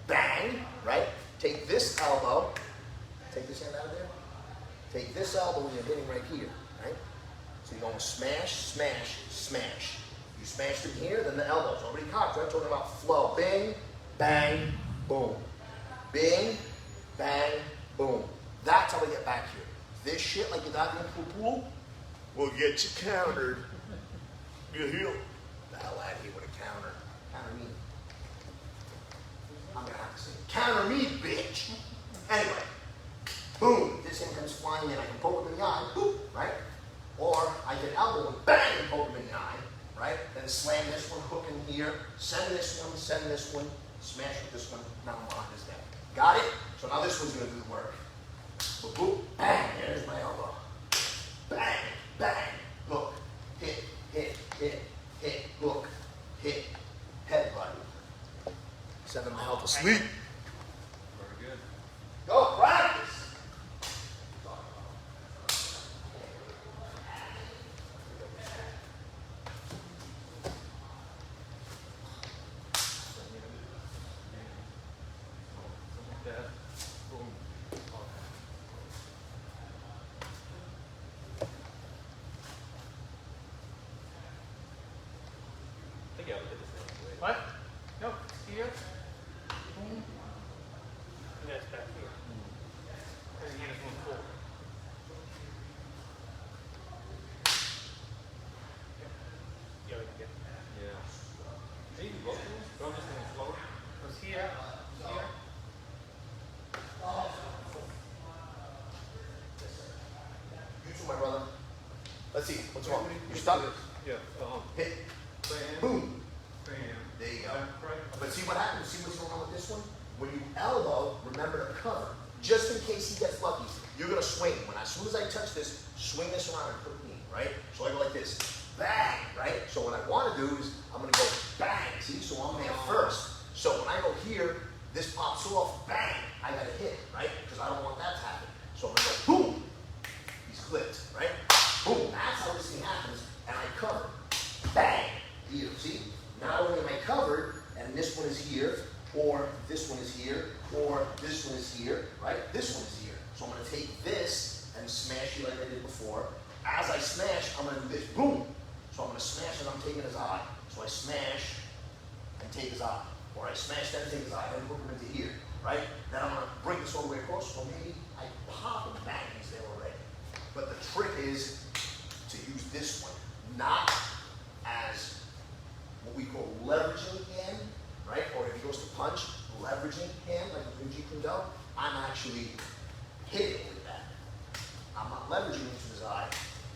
Speaker 1: Bang, right? Take this elbow, take this hand out of there. Take this elbow and you're hitting right here, right? So you're going smash. You smash from here, then the elbow's already cocked. We're talking about flow. Bing, bang, boom. Bing, bang, boom. That's how we get back here. This shit, like you diving into a pool, will get you countered. You heal the hell out of here with a counter. Counter me. I'm going to have to say, counter me, bitch. Anyway. Boom, this hand comes flying in, I can poke him in the eye, boop, right? Or I can elbow him, bang, and poke him in the eye, right? Then slam this one, hook in here, send this one, smash with this one, now I'm behind this guy. Got it? So now this one's gonna do the work. Boop, boop, bang, there's my elbow. Bang, hook, hit, hook, hit, headbutt. Send them the hell to sleep.
Speaker 4: Very good.
Speaker 1: Go practice.
Speaker 4: That. Boom. I think I would hit this thing.
Speaker 2: What? No, here. Boom. And that's back here. Because the hand is moving forward. Yeah, we can get that.
Speaker 4: Yeah. Maybe both of them. Throw this thing slower.
Speaker 2: Goes here, here.
Speaker 1: You too, my brother. Let's see, what's wrong? You stuck?
Speaker 4: Yeah.
Speaker 1: Hit.
Speaker 4: Bam.
Speaker 1: Boom.
Speaker 4: Bam.
Speaker 1: There you go.
Speaker 4: Right.
Speaker 1: But see what happens? See what's going on with this one? When you elbow, remember to cover. Just in case he gets lucky, you're going to swing. As soon as I touch this, swing this around and put me, right? So I go like this. bang, right? So what I want to do is I'm going to go bang. See, so I'm there first. So when I go here, this pops off, bang. I got to hit, right? Because I don't want that to happen. So I'm going to go boom. He's clipped, right? Boom. That's how this thing happens. And I cover. Bang. You see? Not only am I covered, and this one is here, or this one is here, or this one is here, right? This one is here. So I'm going to take this and smash you like I did before. As I smash, I'm going to do this. Boom. So I'm going to smash and I'm taking his eye. So I smash and take his eye. Or I smash that and take his eye and hook him into here, right? Then I'm going to bring this all the way across. So maybe I pop him, bang, he's there already. But the trick is to use this one, not as what we call leveraging hand, right? Or if he goes to punch, leveraging hand, like a Jeet Kune Do. I'm actually hitting with that. I'm not leveraging into his eye.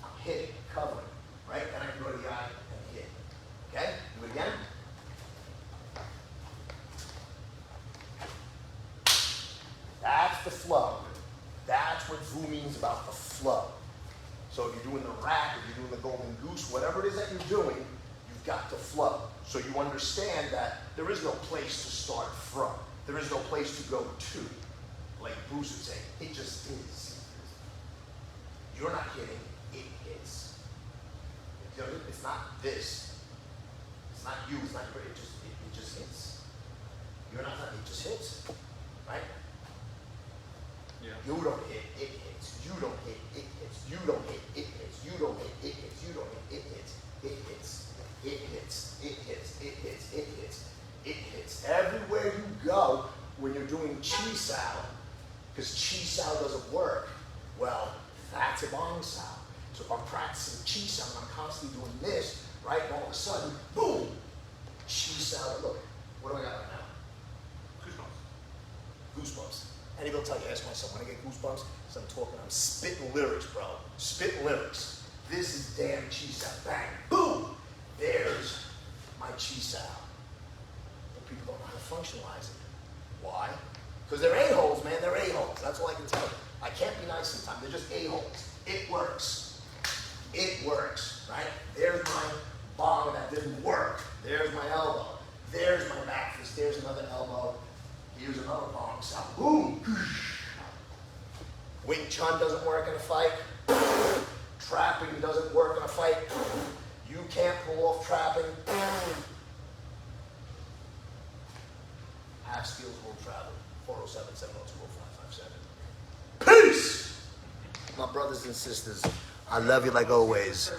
Speaker 1: I'm hitting, covering, right? And I can go to the eye and hit. Okay? Do it again. That's the flow. That's what Vu means about the flow. So if you're doing the rack, if you're doing the golden goose, whatever it is that you're doing, you've got to flow. So you understand that there is no place to start from. There is no place to go to. Like Bruce would say, it just is. You're not hitting, it hits. You know, it's not this. It's not you, it's not your, it just hits. You're not, it just hits, right?
Speaker 4: Yeah.
Speaker 1: You don't hit, it hits. You don't hit, it hits. You don't hit, it hits. You don't hit, it hits. You don't hit, it hits. It hits. It hits. It hits. It hits. It hits. It hits. Everywhere you go when you're doing Chi Sao, because Chi Sao doesn't work, well, that's a Bong Sao. So if I'm practicing Chi Sao and I'm constantly doing this, right, and all of a sudden, boom, Chi Sao. Look, what do I got right now?
Speaker 2: Goosebumps.
Speaker 1: Goosebumps. Anybody will tell you, ask my son, when I get goosebumps, because I'm talking, I'm spitting lyrics, bro. Spitting lyrics. This is damn Chi Sao. Bang, boom. There's my Chi Sao. But people don't know how to functionalize it. Why? Because they're a-holes, man. They're a-holes. That's all I can tell you. I can't be nice sometimes. They're just a-holes. It works. It works, right? There's my bong that didn't work. There's my elbow. There's my back fist. There's another elbow. Here's another bong sound. Boom. Wing Chun doesn't work in a fight. Trapping doesn't work in a fight. You can't pull off trapping. Half skills will travel. 407-702-0557. Peace! My brothers and sisters, I love you like always.